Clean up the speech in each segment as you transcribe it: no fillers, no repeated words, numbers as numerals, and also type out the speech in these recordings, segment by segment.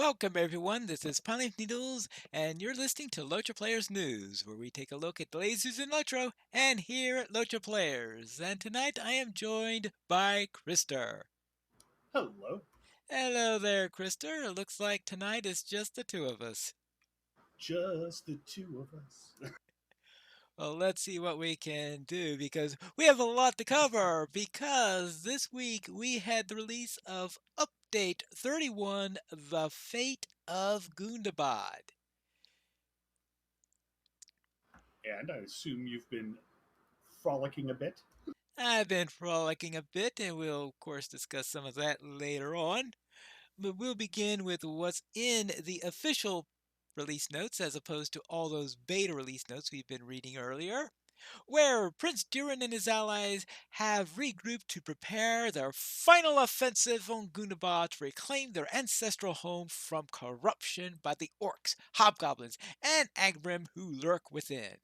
Welcome everyone, this is Pine Needles, and you're listening to LOTRO Players News, where we take a look at the latest in LOTRO and here at LOTRO Players. And tonight I am joined by Krister. Hello. Hello there, Krister. It looks like tonight is just the two of us. Just the two of us. Well, let's see what we can do because we have a lot to cover. Because this week we had the release of Update 31, The Fate of Gundabad. And I assume you've been frolicking a bit. I've been frolicking a bit, and we'll, of course, discuss some of that later on. But we'll begin with what's in the official release notes as opposed to all those beta release notes we've been reading earlier, where Prince Durin and his allies have regrouped to prepare their final offensive on Goonabot to reclaim their ancestral home from corruption by the orcs, hobgoblins, and Agbrim who lurk within.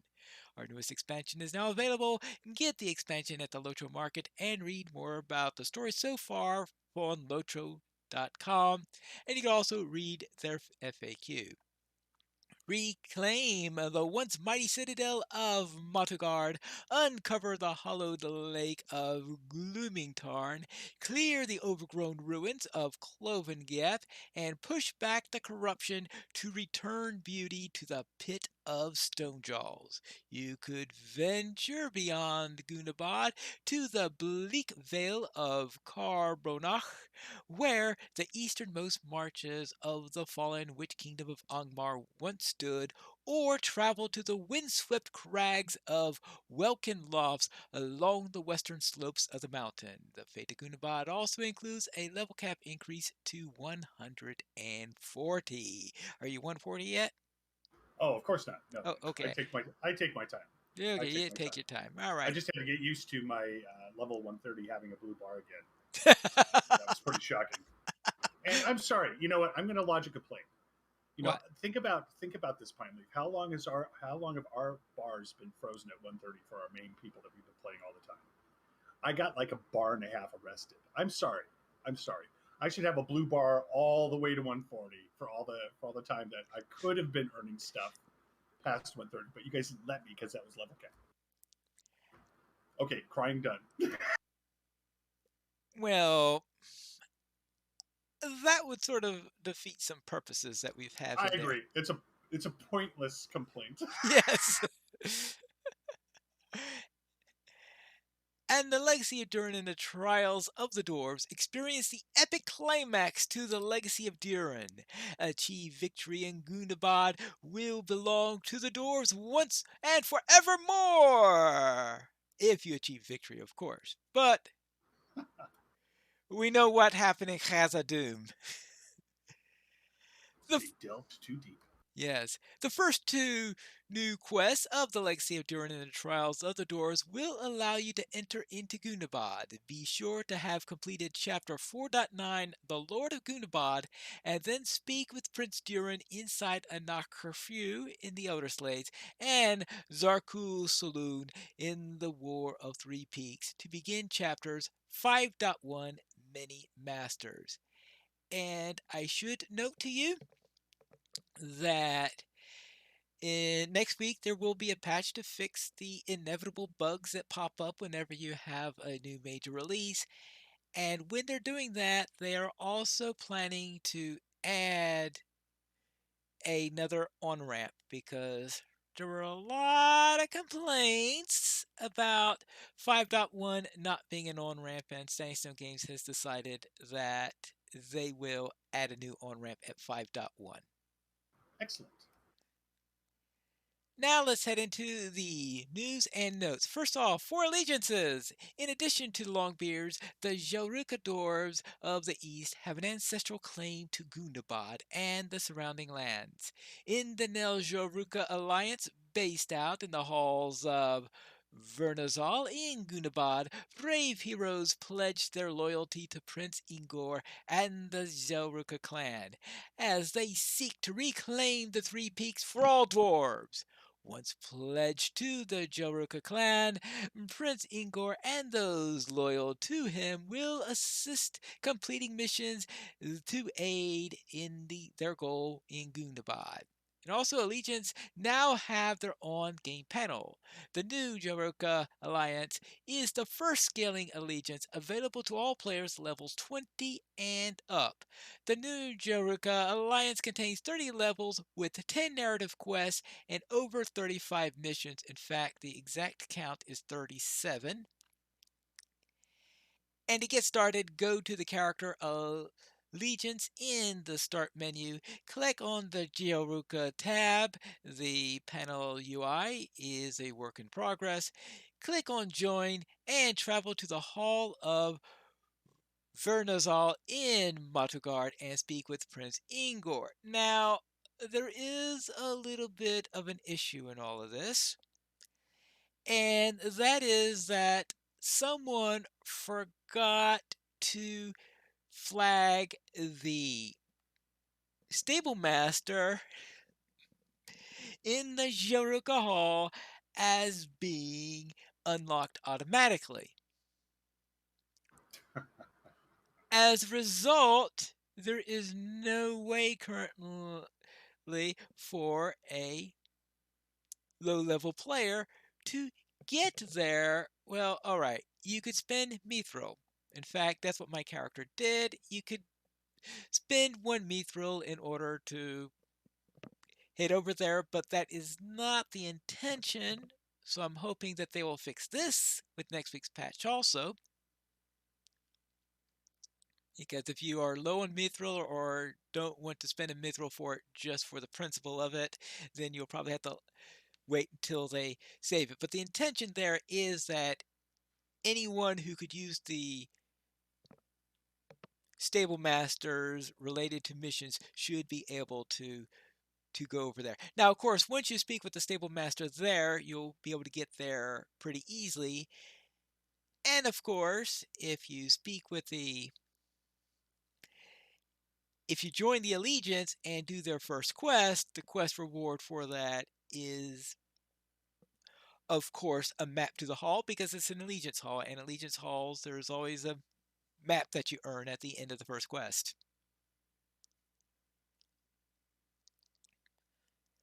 Our newest expansion is now available. Get the expansion at the Lotro Market and read more about the story so far on lotro.com. And you can also read their FAQ. Reclaim the once mighty citadel of Montagard, uncover the hollowed lake of Gloomingtarn, clear the overgrown ruins of Cloven Gap, and push back the corruption to return beauty to the pit of Stonejaws. You could venture beyond Gunabad to the bleak vale of Carbronach, where the easternmost marches of the fallen witch kingdom of Angmar once stood, or travel to the windswept crags of Welkin Lofts along the western slopes of the mountain. The Fate of Gundagood also includes a level cap increase to 140. Are you 140 yet? Oh, of course not. No, Oh, I okay. take my time. I Okay, take you my take time. your time. All I right. just had to get used to my level 130 having a blue bar again. That was pretty shocking. And I'm sorry. You know what? I'm going to lodge a complaint. What? Think about this pine leaf. How long have our bars been frozen at 130 for our main people that we've been playing all the time? I got like a bar and a half arrested. I'm sorry. I'm sorry. I should have a blue bar all the way to 140 for all the time that I could have been earning stuff past 130, but you guys didn't let me because that was level cap. Okay, crying done. Well, that would sort of defeat some purposes that we've had I in there. agree. It's a pointless complaint. Yes. And the legacy of Durin and the trials of the dwarves experience the epic climax to the legacy of Durin. Achieve victory in Gundabad will belong to the dwarves once and forevermore. If you achieve victory, of course. But we know what happened in Khazad-dûm. The They delved too deep. Yes. The first two new quests of the Legacy of Durin and the Trials of the Doors will allow you to enter into Goonabad. Be sure to have completed Chapter 4.9, The Lord of Goonabad, and then speak with Prince Durin inside a curfew in the Outer Slades and Zarkul Saloon in the War of Three Peaks to begin chapters 5.1 Many Masters. And I should note to you that next week there will be a patch to fix the inevitable bugs that pop up whenever you have a new major release. And when they're doing that, they are also planning to add another on ramp because there were a lot of complaints about 5.1 not being an on ramp, and Stone Games has decided that they will add a new on ramp at 5.1. Excellent. Now let's head into the news and notes. First off, for allegiances. In addition to the Longbeards, the Joruka Dwarves of the East have an ancestral claim to Gundabad and the surrounding lands. In the Nel Joruka Alliance, based out in the halls of Vernazal in Gunabad, brave heroes pledged their loyalty to Prince Ingor and the Joruka clan as they seek to reclaim the Three Peaks for all dwarves. Once pledged to the Joruka clan, Prince Ingor and those loyal to him will assist completing missions to aid in their goal in Gundabad. And also, Allegiance now have their own game panel. The new Joruka Alliance is the first scaling allegiance available to all players levels 20 and up. The new Joruka Alliance contains 30 levels with 10 narrative quests and over 35 missions. In fact, the exact count is 37. And to get started, go to the character Allegiance in the Start menu. Click on the Georuka tab. The panel UI is a work in progress. Click on Join and travel to the Hall of Vernazal in Matugard and speak with Prince Ingor. Now, there is a little bit of an issue in all of this, and that is that someone forgot to flag the stable master in the Joruka Hall as being unlocked automatically. As a result, there is no way currently for a low level player to get there. Well, alright, you could spend Mithril. In fact, that's what my character did. You could spend one Mithril in order to head over there, but that is not the intention. So I'm hoping that they will fix this with next week's patch also. Because if you are low on Mithril or don't want to spend a Mithril for it just for the principle of it, then you'll probably have to wait until they save it. But the intention there is that anyone who could use the stable masters related to missions should be able to go over there. Now, of course, once you speak with the stable master there, you'll be able to get there pretty easily. And of course, if you join the allegiance and do their first quest, the quest reward for that is of course a map to the hall because it's an allegiance hall, and allegiance halls there's always a map that you earn at the end of the first quest.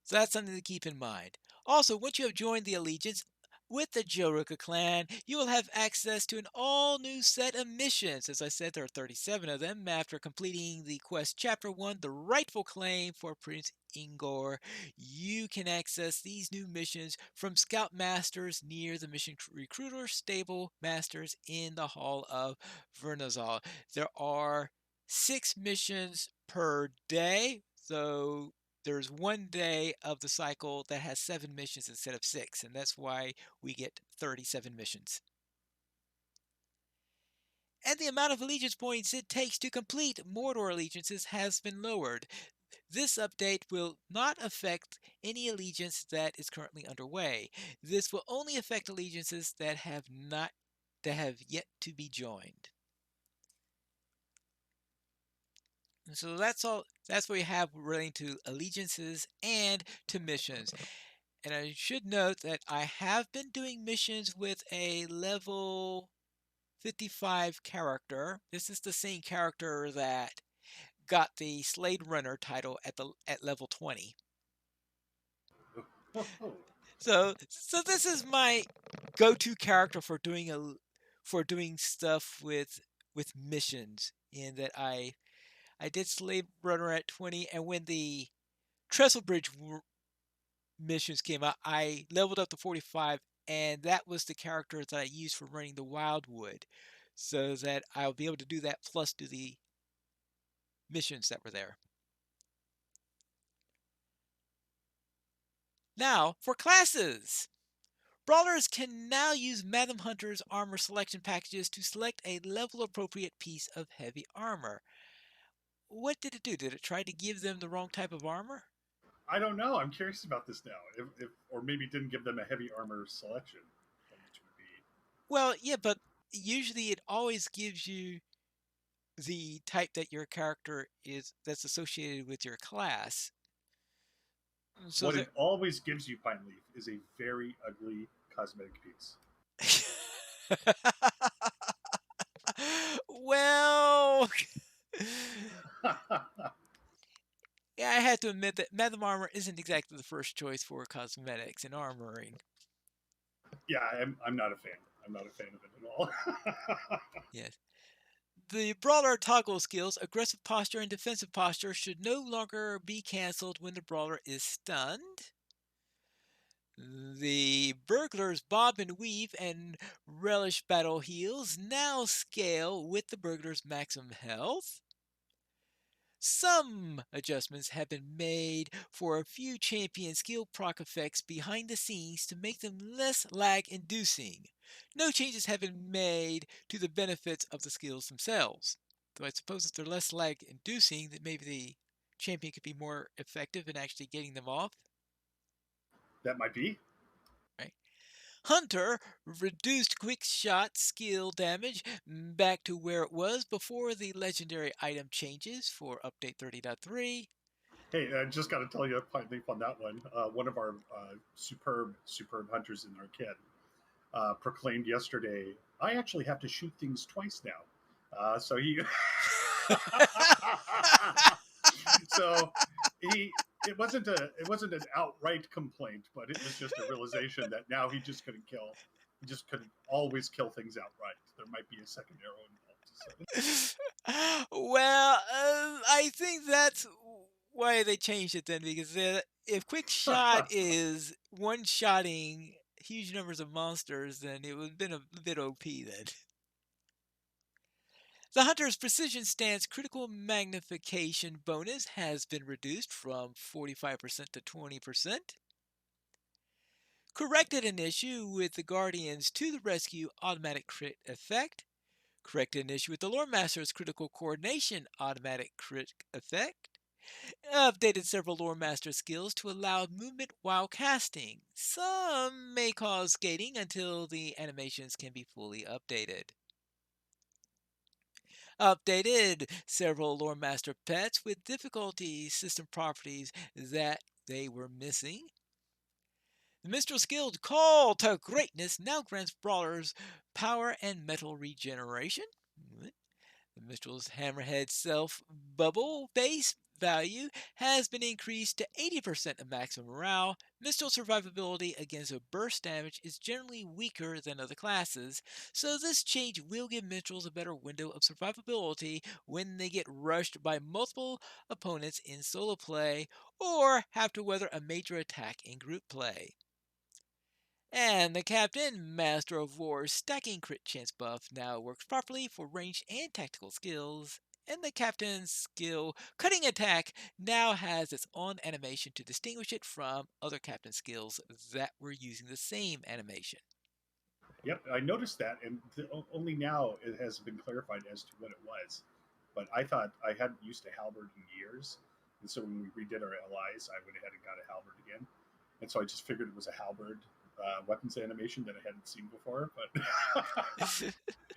So that's something to keep in mind. Also, once you have joined the allegiance with the Joruka clan, you will have access to an all new set of missions. As I said, there are 37 of them. After completing the quest Chapter 1, The Rightful Claim for Prince Ingor, you can access these new missions from Scout Masters near the Mission Recruiter Stable Masters in the Hall of Vernazal. There are 6 missions per day, so there's one day of the cycle that has 7 missions instead of 6, and that's why we get 37 missions. And the amount of allegiance points it takes to complete Mordor allegiances has been lowered. This update will not affect any allegiance that is currently underway. This will only affect allegiances that have yet to be joined. And so that's all. That's what we have relating to allegiances and to missions. And I should note that I have been doing missions with a level 55 character. This is the same character that got the Slade Runner title at level 20. So this is my go-to character for doing stuff with missions. In that I did Slade Runner at 20, and when the Trestle Bridge missions came out, I leveled up to 45, and that was the character that I used for running the Wildwood, so that I'll be able to do that plus do the missions that were there. Now, for classes! Brawlers can now use Madam Hunter's armor selection packages to select a level appropriate piece of heavy armor. What did it do? Did it try to give them the wrong type of armor? I don't know. I'm curious about this now. If or maybe it didn't give them a heavy armor selection, which would be Well, yeah, but usually it always gives you the type that your character is that's associated with your class. So What the it always gives you, Pine Leaf, is a very ugly cosmetic piece. well, yeah, I had to admit that Metal Armor isn't exactly the first choice for cosmetics and armoring. Yeah, I'm not a fan. I'm not a fan of it at all. Yes. The brawler toggle skills, aggressive posture and defensive posture, should no longer be cancelled when the brawler is stunned. The burglar's bob and weave and relish battle heals now scale with the burglar's maximum health. Some adjustments have been made for a few champion skill proc effects behind the scenes to make them less lag inducing. No changes have been made to the benefits of the skills themselves. Though I suppose if they're less lag inducing, that maybe the champion could be more effective in actually getting them off. That might be. Right? Hunter reduced quick shot skill damage back to where it was before the legendary item changes for update 30.3. Hey, I just got to tell you a Pine Leaf on that one. One of our superb hunters in our kit proclaimed yesterday, I actually have to shoot things twice now. So he, so he, it wasn't an outright complaint, but it was just a realization that now he just couldn't always kill things outright. There might be a second arrow involved. well, I think that's why they changed it then, because if quick shot So. is one-shotting huge numbers of monsters, then it would have been a bit OP then. The Hunter's Precision Stance critical magnification bonus has been reduced from 45% to 20%. Corrected an issue with the Guardians to the Rescue automatic crit effect. Corrected an issue with the Lore Master's critical coordination automatic crit effect. Updated several Lore Master skills to allow movement while casting. Some may cause skating until the animations can be fully updated. Updated several Lore Master pets with difficulty system properties that they were missing. The Minstrel skilled Call to Greatness now grants brawlers power and metal regeneration. The Minstrel's Hammerhead self bubble base value has been increased to 80% of maximum morale. Minstrel survivability against a burst damage is generally weaker than other classes, so this change will give Minstrels a better window of survivability when they get rushed by multiple opponents in solo play or have to weather a major attack in group play. And the Captain, Master of War's stacking crit chance buff now works properly for ranged and tactical skills. And the Captain's skill, Cutting Attack, now has its own animation to distinguish it from other Captain skills that were using the same animation. Yep, I noticed that, and only now it has been clarified as to what it was. But I thought I hadn't used a halberd in years, and so when we redid our LIs, I went ahead and got a halberd again, and so I just figured it was a halberd weapons animation that I hadn't seen before. But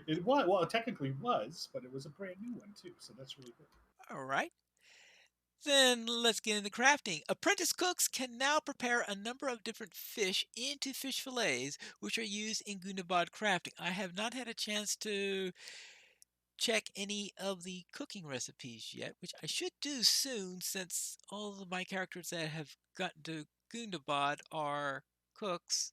it was well, it technically was, but it was a brand new one too, so that's really good. Alright, then let's get into crafting. Apprentice cooks can now prepare a number of different fish into fish fillets, which are used in Gundabad crafting. I have not had a chance to check any of the cooking recipes yet, which I should do soon since all of my characters that have gotten to Gundabad are cooks.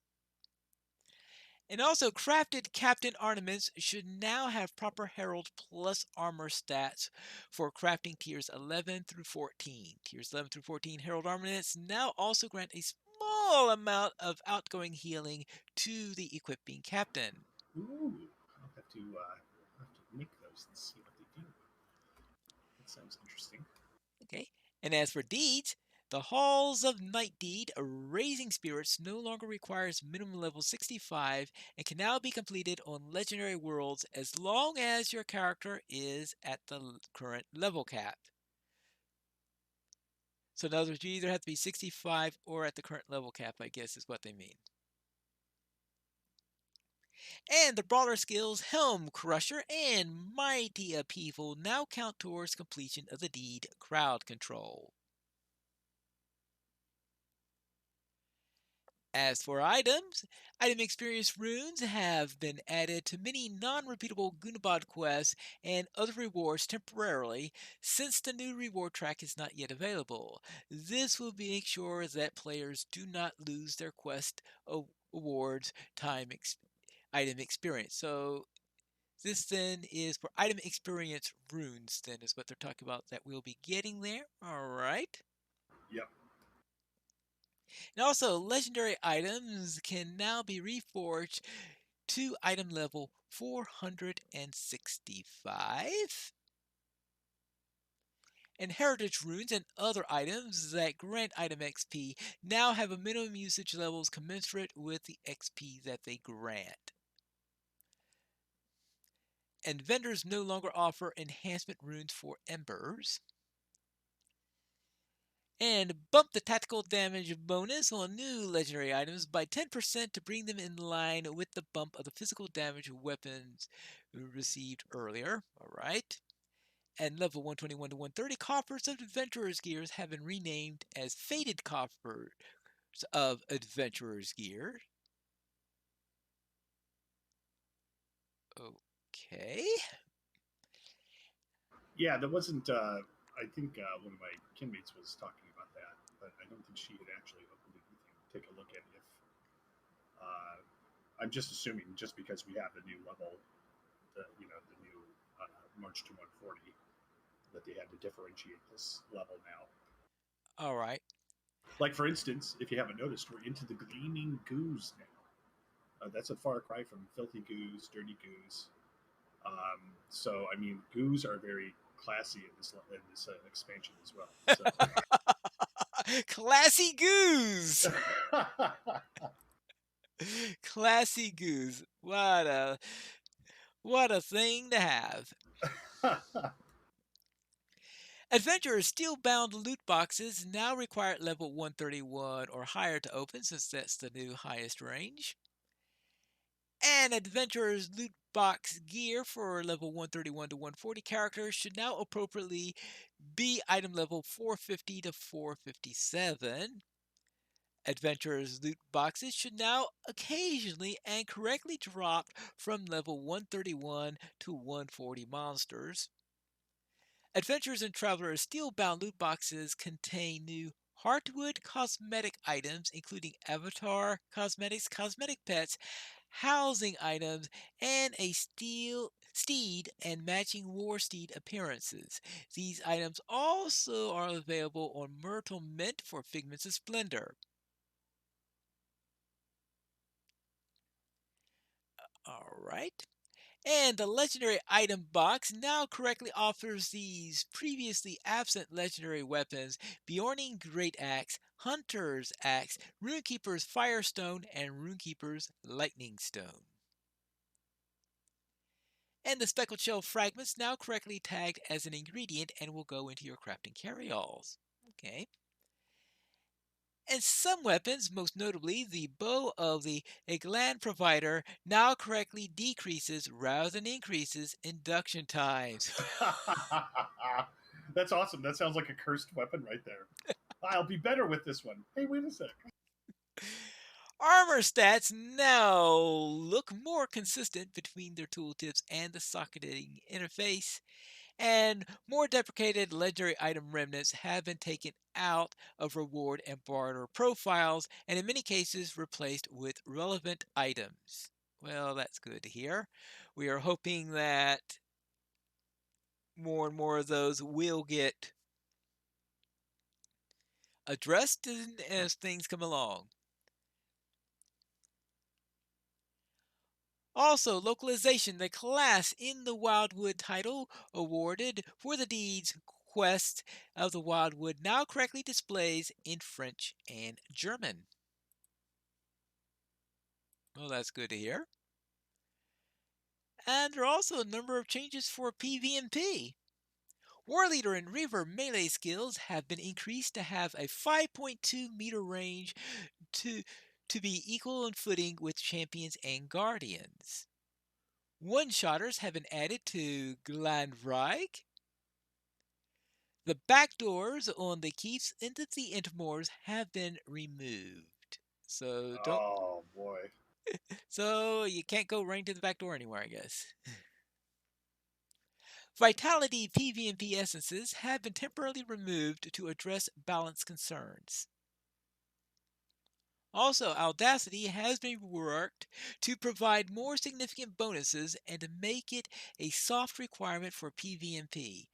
And also, crafted captain ornaments should now have proper herald plus armor stats for crafting tiers 11 through 14. Tiers 11 through 14 herald ornaments now also grant a small amount of outgoing healing to the equipping captain. Ooh, I'll have to make those and see what they do. That sounds interesting. Okay. And as for deeds, the Halls of Night Deed, Raising Spirits, no longer requires minimum level 65 and can now be completed on legendary worlds as long as your character is at the current level cap. So in other words, you either have to be 65 or at the current level cap, I guess is what they mean. And the brawler skills Helm Crusher and Mighty Upheaval now count towards completion of the deed Crowd Control. As for items, item experience runes have been added to many non-repeatable Gunabad quests and other rewards temporarily since the new reward track is not yet available. This will make sure that players do not lose their quest awards item experience. So this then is for item experience runes, then is what they're talking about that we'll be getting there. All right. Yep. And also, legendary items can now be reforged to item level 465. And heritage runes and other items that grant item XP now have a minimum usage levels commensurate with the XP that they grant. And vendors no longer offer enhancement runes for embers. And bump the tactical damage bonus on new legendary items by 10% to bring them in line with the bump of the physical damage weapons received earlier. Alright. And level 121 to 130 coffers of Adventurer's Gears have been renamed as Faded Coffers of Adventurer's Gear. Okay. Yeah, there wasn't. I think one of my kinmates was talking about that, but I don't think she had actually opened anything. Take a look at if. Uh, I'm just assuming just because we have the new level, the new March to 140, that they had to differentiate this level now. Alright. Like for instance, if you haven't noticed, we're into the gleaming goose now. That's a far cry from filthy goose, dirty goose. So I mean, goose are very classy in this expansion as well. So. Classy Goose! Classy Goose. What a thing to have. Adventurers steel-bound loot boxes now require level 131 or higher to open, since that's the new highest range. And Adventurers loot box gear for level 131 to 140 characters should now appropriately be item level 450 to 457. Adventurers loot boxes should now occasionally and correctly drop from level 131 to 140 monsters. Adventurers and Travelers Steelbound loot boxes contain new Heartwood cosmetic items, including avatar cosmetics, cosmetic pets, housing items, and a steel steed and matching war steed appearances. These items also are available on Myrtle Mint for Figments of Splendor. All right. And the legendary item box now correctly offers these previously absent legendary weapons: Bjorning Great Axe, Hunter's Axe, Runekeeper's Firestone, and Runekeeper's Lightning Stone. And the speckled shell fragments now correctly tagged as an ingredient and will go into your crafting carry-alls. Okay. And some weapons, most notably the bow of the Eglan provider, now correctly decreases rather than increases induction times. That's awesome. That sounds like a cursed weapon right there. I'll be better with this one. Hey, wait a sec. Armor stats now look more consistent between their tooltips and the socketing interface, and more deprecated legendary item remnants have been taken out of reward and barter profiles, and in many cases replaced with relevant items. Well, that's good to hear. We are hoping that more and more of those will get addressed as things come along. Also, localization, the class in the Wildwood title awarded for the deeds quest of the Wildwood now correctly displays in French and German. Well, that's good to hear. And there are also a number of changes for PvP. War Leader and Reaver melee skills have been increased to have a 5.2 meter range to, to be equal in footing with champions and guardians. One-shotters have been added to Glandreich. The back doors on the keeps into the Ettenmores have been removed. So don't Oh boy. so you can't go right to the back door anywhere, I guess. Vitality PvP essences have been temporarily removed to address balance concerns. Also, Audacity has been reworked to provide more significant bonuses and to make it a soft requirement for PvP.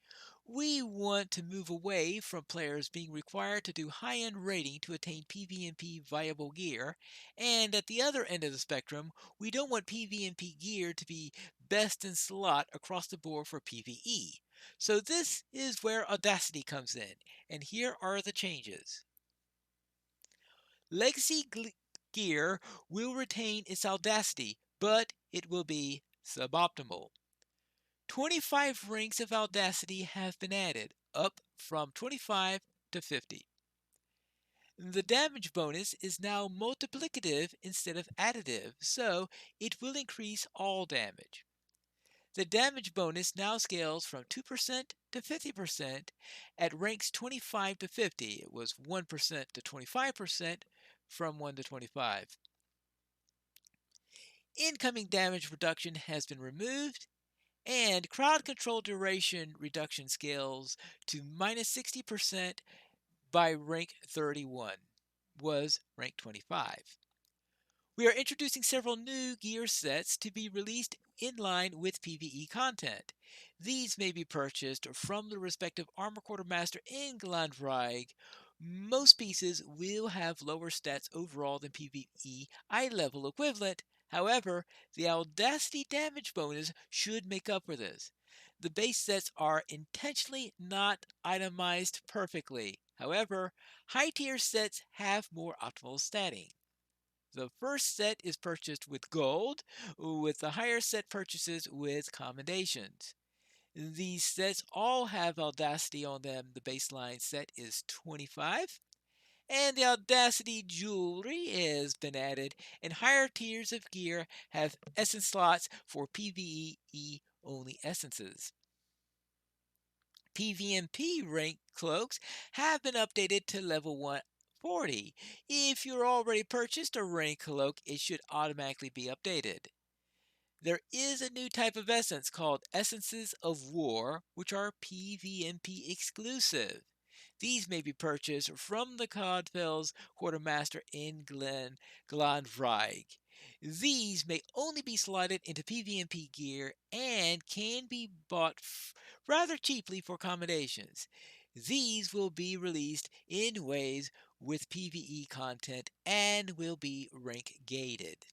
We want to move away from players being required to do high-end raiding to attain PvP viable gear, and at the other end of the spectrum, we don't want PvP gear to be best in slot across the board for PvE. So this is where Audacity comes in, and here are the changes. Legacy gear will retain its Audacity, but it will be suboptimal. 25 ranks of Audacity have been added, up from 25 to 50. The damage bonus is now multiplicative instead of additive, so it will increase all damage. The damage bonus now scales from 2% to 50% at ranks 25 to 50. It was 1% to 25% from 1 to 25. Incoming damage reduction has been removed, and crowd control duration reduction scales to minus 60% by rank 31, was rank 25. We are introducing several new gear sets to be released in line with PvE content. These may be purchased from the respective armor quartermaster in Glandreich. Most pieces will have lower stats overall than PvE eye level equivalent. However, the Audacity damage bonus should make up for this. The base sets are intentionally not itemized perfectly. However, high tier sets have more optimal statting. The first set is purchased with gold, with the higher set purchases with commendations. These sets all have Audacity on them. The baseline set is 25, and the Audacity jewelry has been added, and higher tiers of gear have essence slots for PvE only essences. PvMP rank cloaks have been updated to level 140. If you're already purchased a rank cloak, it should automatically be updated. There is a new type of essence called Essences of War, which are PvMP exclusive. These may be purchased from the Codfell's quartermaster in Glandreich. These may only be slotted into PvMP gear and can be bought rather cheaply for accommodations. These will be released in ways with PvE content and will be rank gated.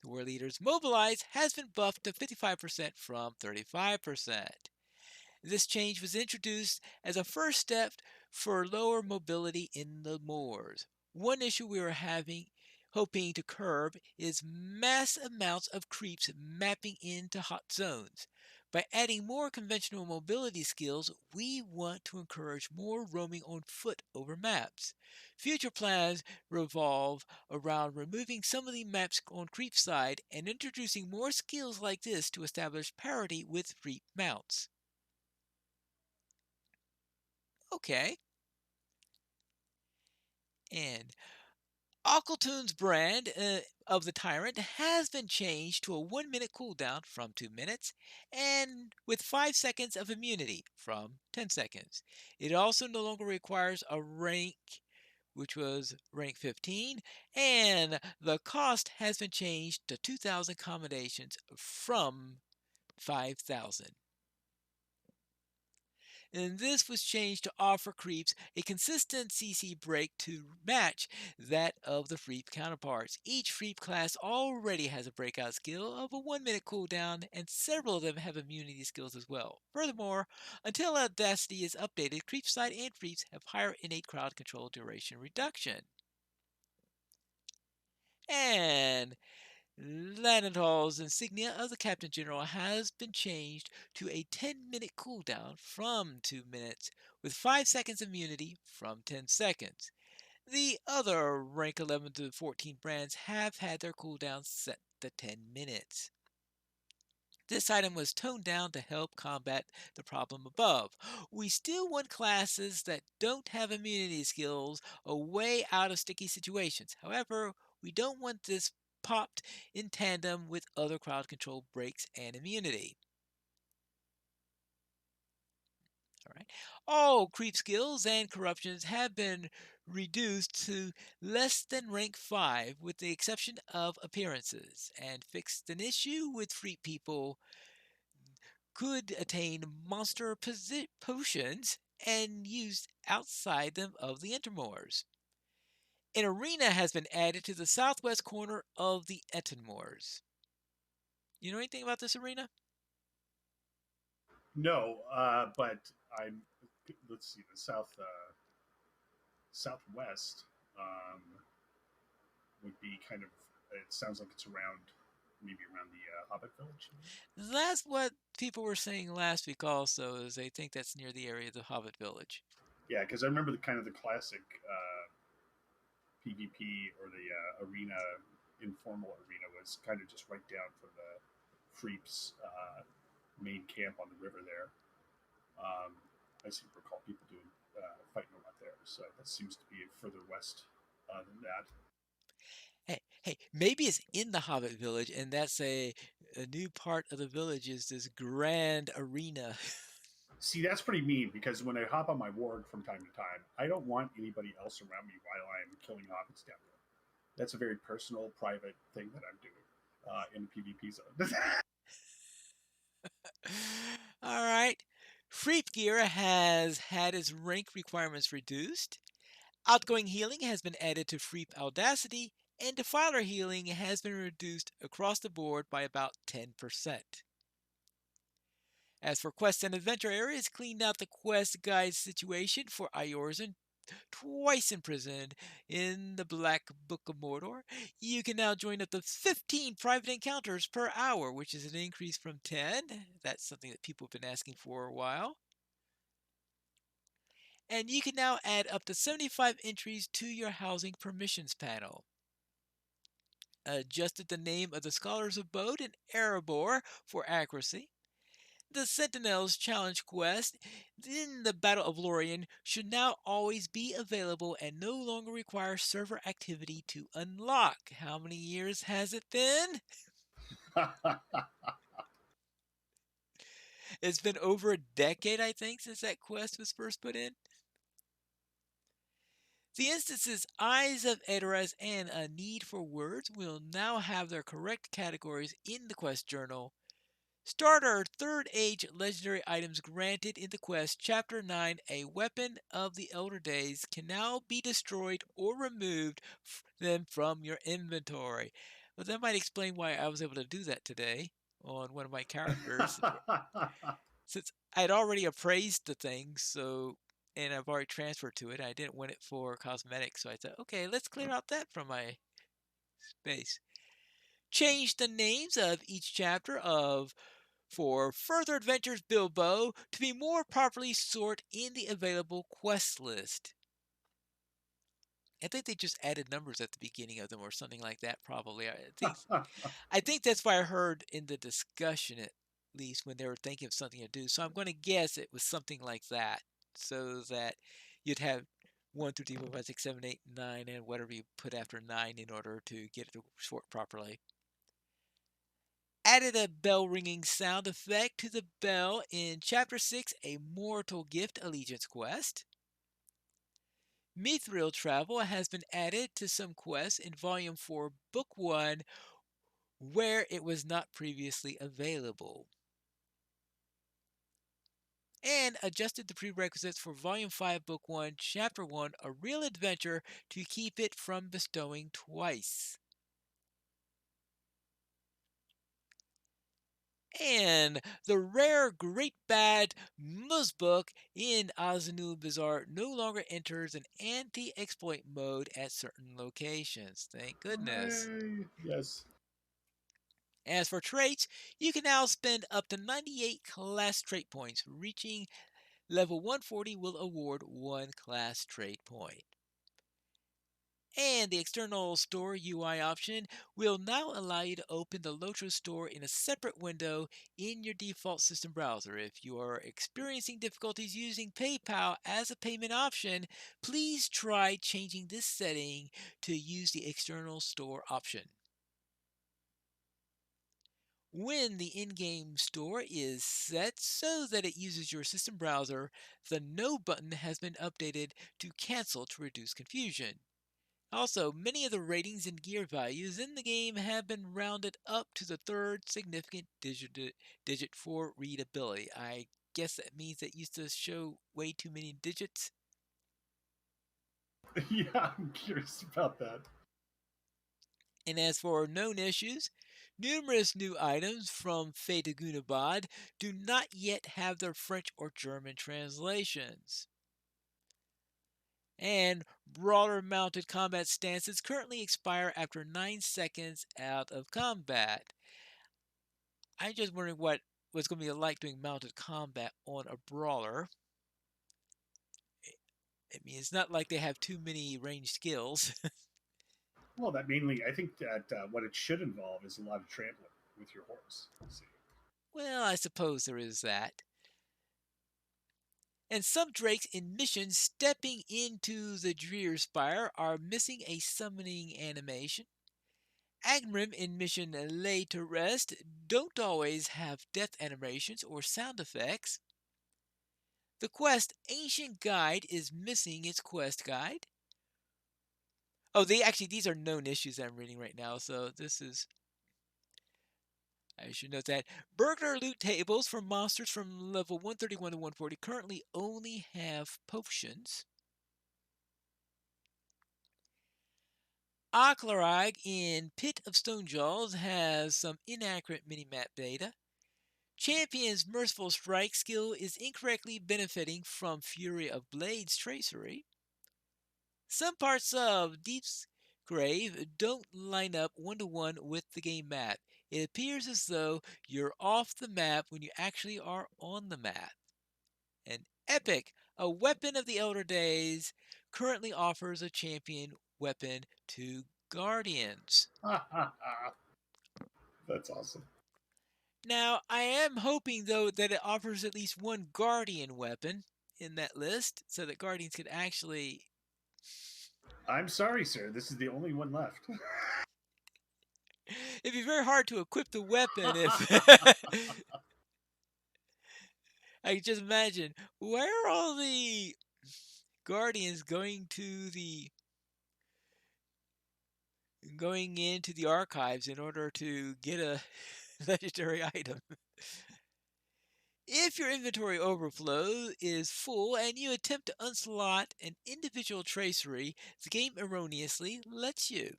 War Leaders Mobilize has been buffed to 55% from 35%. This change was introduced as a first step for lower mobility in the moors. One issue we are hoping to curb is mass amounts of creeps mapping into hot zones. By adding more conventional mobility skills, we want to encourage more roaming on foot over maps. Future plans revolve around removing some of the maps on creep side and introducing more skills like this to establish parity with creep mounts. Okay. And Aquatoon's brand of the Tyrant has been changed to a 1 minute cooldown from 2 minutes and with 5 seconds of immunity from 10 seconds. It also no longer requires a rank, which was rank 15, and the cost has been changed to 2,000 commendations from 5,000. And this was changed to offer creeps a consistent CC break to match that of the Freep counterparts. Each Freep class already has a breakout skill of a 1 minute cooldown, and several of them have immunity skills as well. Furthermore, until Audacity is updated, Creepside and Freeps have higher innate crowd control duration reduction. And Lanatol's insignia of the Captain General has been changed to a 10-minute cooldown from 2 minutes, with 5 seconds immunity from 10 seconds. The other rank 11 to 14 brands have had their cooldowns set to 10 minutes. This item was toned down to help combat the problem above. We still want classes that don't have immunity skills a way out of sticky situations. However, we don't want this popped in tandem with other crowd control breaks and immunity. All right. All creep skills and corruptions have been reduced to less than rank 5 with the exception of appearances and fixed an issue with free people could attain monster potions and used outside them of the Ettenmores. An arena has been added to the southwest corner of the Ettenmores. You know anything about this arena? No, but I'm. Let's see, the southwest um, would be kind of. It sounds like it's around, maybe around the Hobbit Village. That's what people were saying last week also, is they think that's near the area of the Hobbit Village. Yeah, because I remember the kind of the classic PvP or the arena, informal arena, was kind of just right down from the Freeps main camp on the river there. I seem to recall people doing fighting a lot there, so that seems to be further west than that. Hey, maybe it's in the Hobbit Village, and that's a new part of the village is this grand arena. See, that's pretty mean because when I hop on my warg from time to time, I don't want anybody else around me while I'm killing hobbits down there. That's a very personal, private thing that I'm doing in the PvP zone. All right. Freep Gear has had its rank requirements reduced. Outgoing healing has been added to Freep Audacity, and Defiler healing has been reduced across the board by about 10%. As for quests and adventure areas, cleaned out the quest guide situation for Eorzan, twice imprisoned in the Black Book of Mordor. You can now join up to 15 private encounters per hour, which is an increase from 10. That's something that people have been asking for a while. And you can now add up to 75 entries to your housing permissions panel. Adjusted the name of the Scholars Abode in Erebor for accuracy. The Sentinels Challenge quest in the Battle of Lorien should now always be available and no longer require server activity to unlock. How many years has it been? It's been over a decade, I think, since that quest was first put in. The instances Eyes of Edoras and A Need for Words will now have their correct categories in the quest journal. Starter Third Age legendary items granted in the quest Chapter 9, A Weapon of the Elder Days, can now be destroyed or removed them from your inventory. Well, that might explain why I was able to do that today on one of my characters, since I'd already appraised the thing, so and I've already transferred to it. I didn't want it for cosmetics, so I thought, okay, let's clear out that from my space. Change the names of each chapter of for Further Adventures Bilbo to be more properly sorted in the available quest list. I think they just added numbers at the beginning of them or something like that, probably. I think that's why I heard in the discussion, at least, when they were thinking of something to do. So I'm going to guess it was something like that, so that you'd have 1 through 3, 4, 5, 6, 7, 8, 9, and whatever you put after 9 in order to get it to sort properly. Added a bell ringing sound effect to the bell in Chapter 6, A Mortal Gift Allegiance quest. Mithril travel has been added to some quests in Volume 4, Book 1, where it was not previously available. And adjusted the prerequisites for Volume 5, Book 1, Chapter 1, A Real Adventure, to keep it from bestowing twice. And the rare Great Bad Muzbuk in Azanul Bazaar no longer enters an anti-exploit mode at certain locations. Thank goodness. Hooray. Yes. As for traits, you can now spend up to 98 class trait points. Reaching level 140 will award 1 class trait point. And the external store UI option will now allow you to open the LOTRO store in a separate window in your default system browser. If you are experiencing difficulties using PayPal as a payment option, please try changing this setting to use the external store option. When the in-game store is set so that it uses your system browser, the No button has been updated to cancel to reduce confusion. Also, many of the ratings and gear values in the game have been rounded up to the third significant digit for readability. I guess that means that used to show way too many digits. Yeah, I'm curious about that. And as for known issues, numerous new items from Fate of Gunabad do not yet have their French or German translations. And brawler mounted combat stances currently expire after 9 seconds out of combat. I'm just wondering what was going to be like doing mounted combat on a brawler. I mean, it's not like they have too many ranged skills. Well, that mainly, I think that what it should involve is a lot of trampling with your horse. See. Well, I suppose there is that. And some drakes in missions stepping into the Dreer Spire are missing a summoning animation. Agrim in mission Lay to Rest don't always have death animations or sound effects. The quest Ancient Guide is missing its quest guide. Oh, these are known issues I'm reading right now, so I should note that. Burglar loot tables for monsters from level 131 to 140 currently only have potions. Aklarag in Pit of Stonejaws has some inaccurate minimap data. Champion's Merciful Strike skill is incorrectly benefiting from Fury of Blades tracery. Some parts of Deep's Grave don't line up one to one with the game map. It appears as though you're off the map when you actually are on the map. And Epic, a weapon of the Elder Days, currently offers a champion weapon to Guardians. That's awesome. Now, I am hoping though that it offers at least one Guardian weapon in that list so that Guardians could actually. I'm sorry, sir. This is the only one left. It'd be very hard to equip the weapon if. I can just imagine where are all the Guardians going into the archives in order to get a legendary item. If your inventory overflow is full and you attempt to unslot an individual tracery, the game erroneously lets you.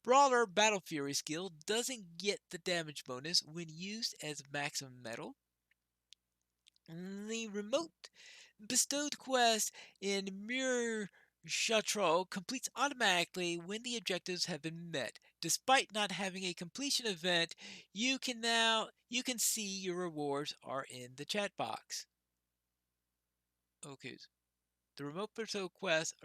Brawler Battle Fury skill doesn't get the damage bonus when used as maximum metal. The remote bestowed quest in Mirror Chatral completes automatically when the objectives have been met. Despite not having a completion event, you can see your rewards are in the chat box. Okay. The remote bestowed quest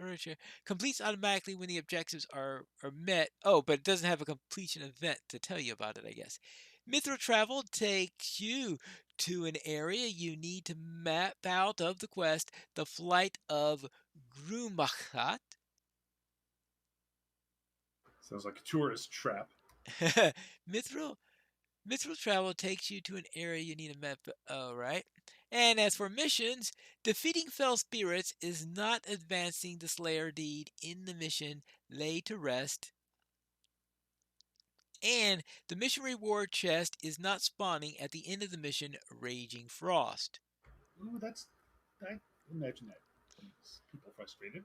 completes automatically when the objectives are met. Oh, but it doesn't have a completion event to tell you about it, I guess. Mithra travel takes you to an area you need to map out of the quest, the flight of Grumachat. Sounds like a tourist trap. Mithril Mithril travel takes you to an area you need to map. Oh, right. And as for missions, defeating fell spirits is not advancing the Slayer deed in the mission Lay to Rest. And the mission reward chest is not spawning at the end of the mission Raging Frost. Ooh, that's. I imagine that makes people frustrated.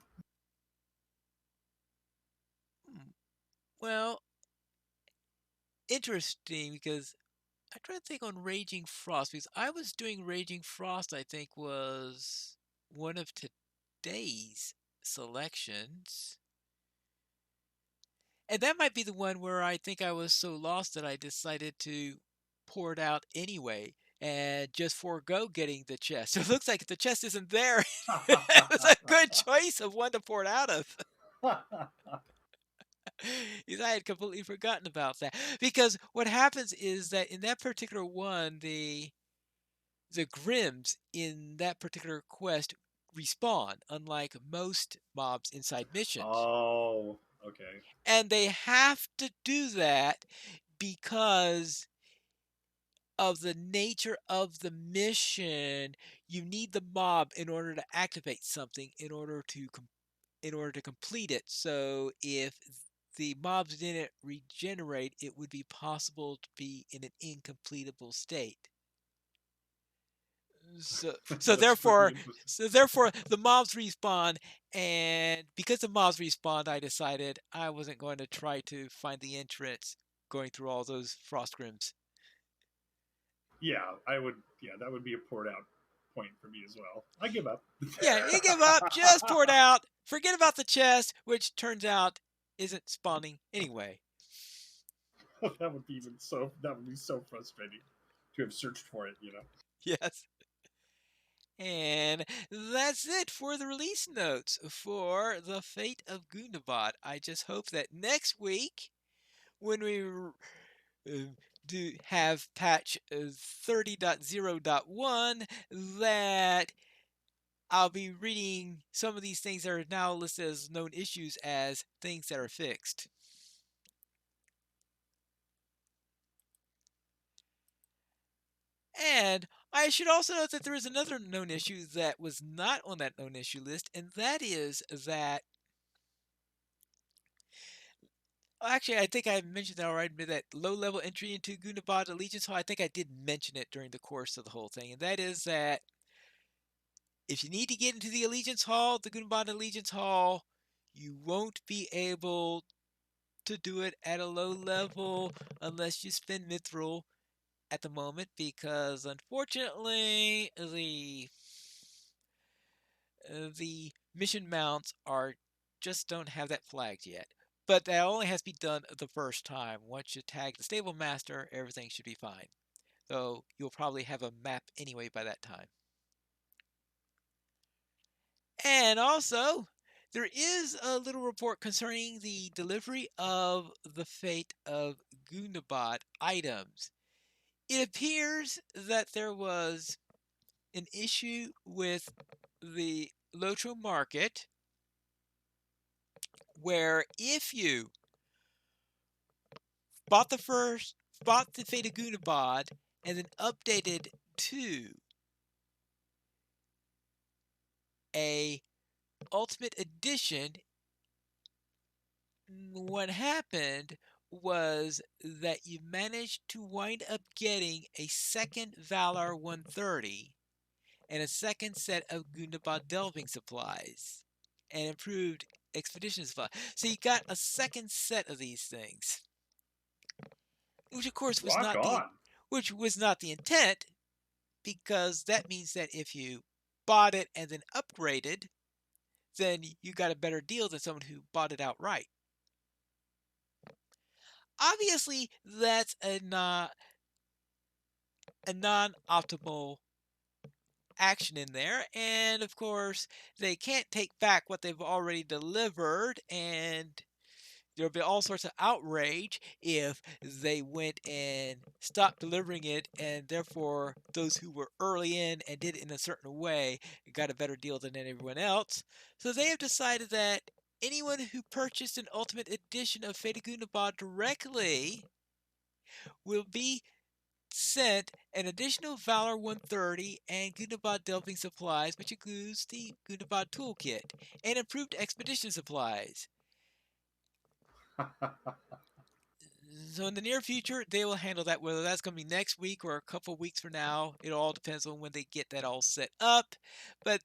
Well, interesting because I try to think on Raging Frost because I was doing Raging Frost, I think was one of today's selections. And that might be the one where I think I was so lost that I decided to pour it out anyway. and just forego getting the chest. So it looks like if the chest isn't there, it's a good choice of one to pour it out of. Because I had completely forgotten about that. Because what happens is that in that particular one, the Grims in that particular quest respawn, unlike most mobs inside missions. Oh, okay. And they have to do that because of the nature of the mission. You need the mob in order to activate something in order to complete it. So if the mobs didn't regenerate, it would be possible to be in an incompletable state. So, so That's pretty therefore, interesting. so therefore, the mobs respawn, and because the mobs respawned, I decided I wasn't going to try to find the entrance going through all those frost grims. Yeah, I would. Yeah, that would be a poured out point for me as well. I give up. Yeah, you give up, just pour it out, forget about the chest, which turns out isn't spawning anyway. That would be even so. That would be so frustrating to have searched for it. You know. Yes. And that's it for the release notes for The Fate of Gundabad. I just hope that next week, when we do have patch 30.0.1, that I'll be reading some of these things that are now listed as known issues as things that are fixed. And I should also note that there is another known issue that was not on that known issue list, and that is that actually, I think I mentioned that already, that low-level entry into Goonabot Allegiance Hall. I think I did mention it during the course of the whole thing, and that is that if you need to get into the Allegiance Hall, the Goonabot Allegiance Hall, you won't be able to do it at a low level unless you spend Mithril at the moment, because unfortunately the mission mounts are just don't have that flagged yet. But that only has to be done the first time. Once you tag the stable master, everything should be fine. Though you'll probably have a map anyway by that time. And also, there is a little report concerning the delivery of the fate of Gundabad items. It appears that there was an issue with the LOTRO market where if you bought the Fate of Gunabod and then updated to a Ultimate Edition, what happened was that you managed to wind up getting a second Valar 130 and a second set of Gundabad delving supplies and improved expedition supplies. So you got a second set of these things, which of course was Rock not the on. intent, because that means that if you bought it and then upgraded, then you got a better deal than someone who bought it outright. Obviously, that's a non-optimal action in there, and of course, they can't take back what they've already delivered, and there'll be all sorts of outrage if they went and stopped delivering it, and therefore those who were early in and did it in a certain way got a better deal than everyone else. So they have decided that anyone who purchased an Ultimate Edition of Fate of Gundagood directly will be sent an additional Valor 130 and Gundabad delving supplies, which includes the Gundabad toolkit and improved expedition supplies. So in the near future, they will handle that. Whether that's going to be next week or a couple of weeks from now, it all depends on when they get that all set up. But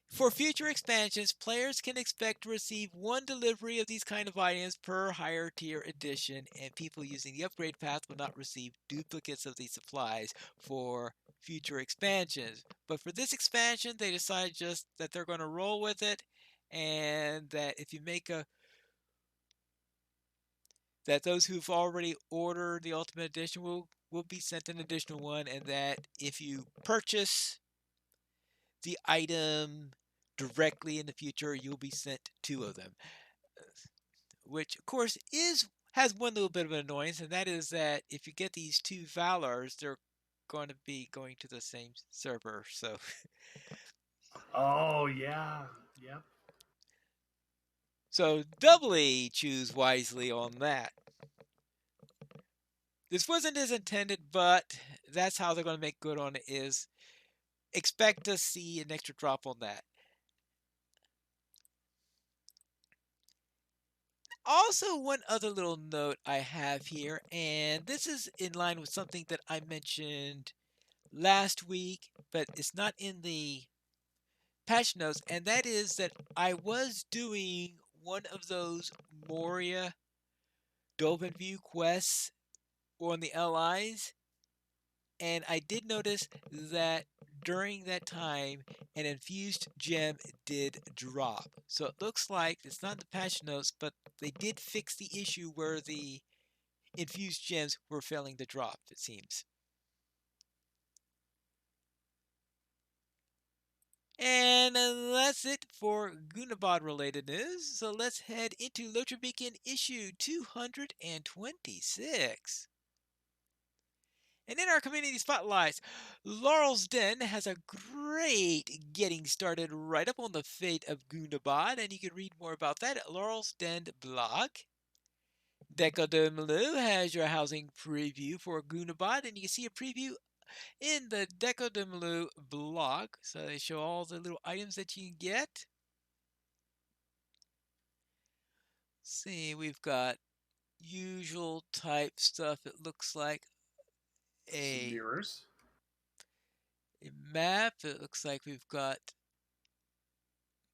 for future expansions, players can expect to receive one delivery of these kind of items per higher tier edition, and people using the upgrade path will not receive duplicates of these supplies for future expansions. But for this expansion, they decided just that they're going to roll with it, and that if you make a that those who've already ordered the Ultimate Edition will will be sent an additional one, and that if you purchase the item directly in the future, you'll be sent two of them. Which, of course, is has one little bit of an annoyance, and that is that if you get these two Valors, they're going to be going to the same server. Oh yeah, yep. So doubly choose wisely on that. This wasn't as intended, but that's how they're going to make good on it. Is expect to see an extra drop on that. Also, one other little note I have here, and this is in line with something that I mentioned last week, but it's not in the patch notes, and that is that I was doing one of those Moria Dolphin View quests on the LIs, and I did notice that during that time, an infused gem did drop. So it looks like it's not in the patch notes, but they did fix the issue where the infused gems were failing to drop, it seems. And that's it for Gunabad related news. So let's head into LOTRO Beacon issue 226. And in our community spotlights, Laurel's Den has a great getting started right up on the fate of Gundabad, and you can read more about that at Laurel's Den blog. Deco de Malou has your housing preview for Goonabot, and you can see a preview in the Deco de Malou blog. So they show all the little items that you can get. Let's see, we've got usual type stuff. It looks like Some a, mirrors. a map. It looks like we've got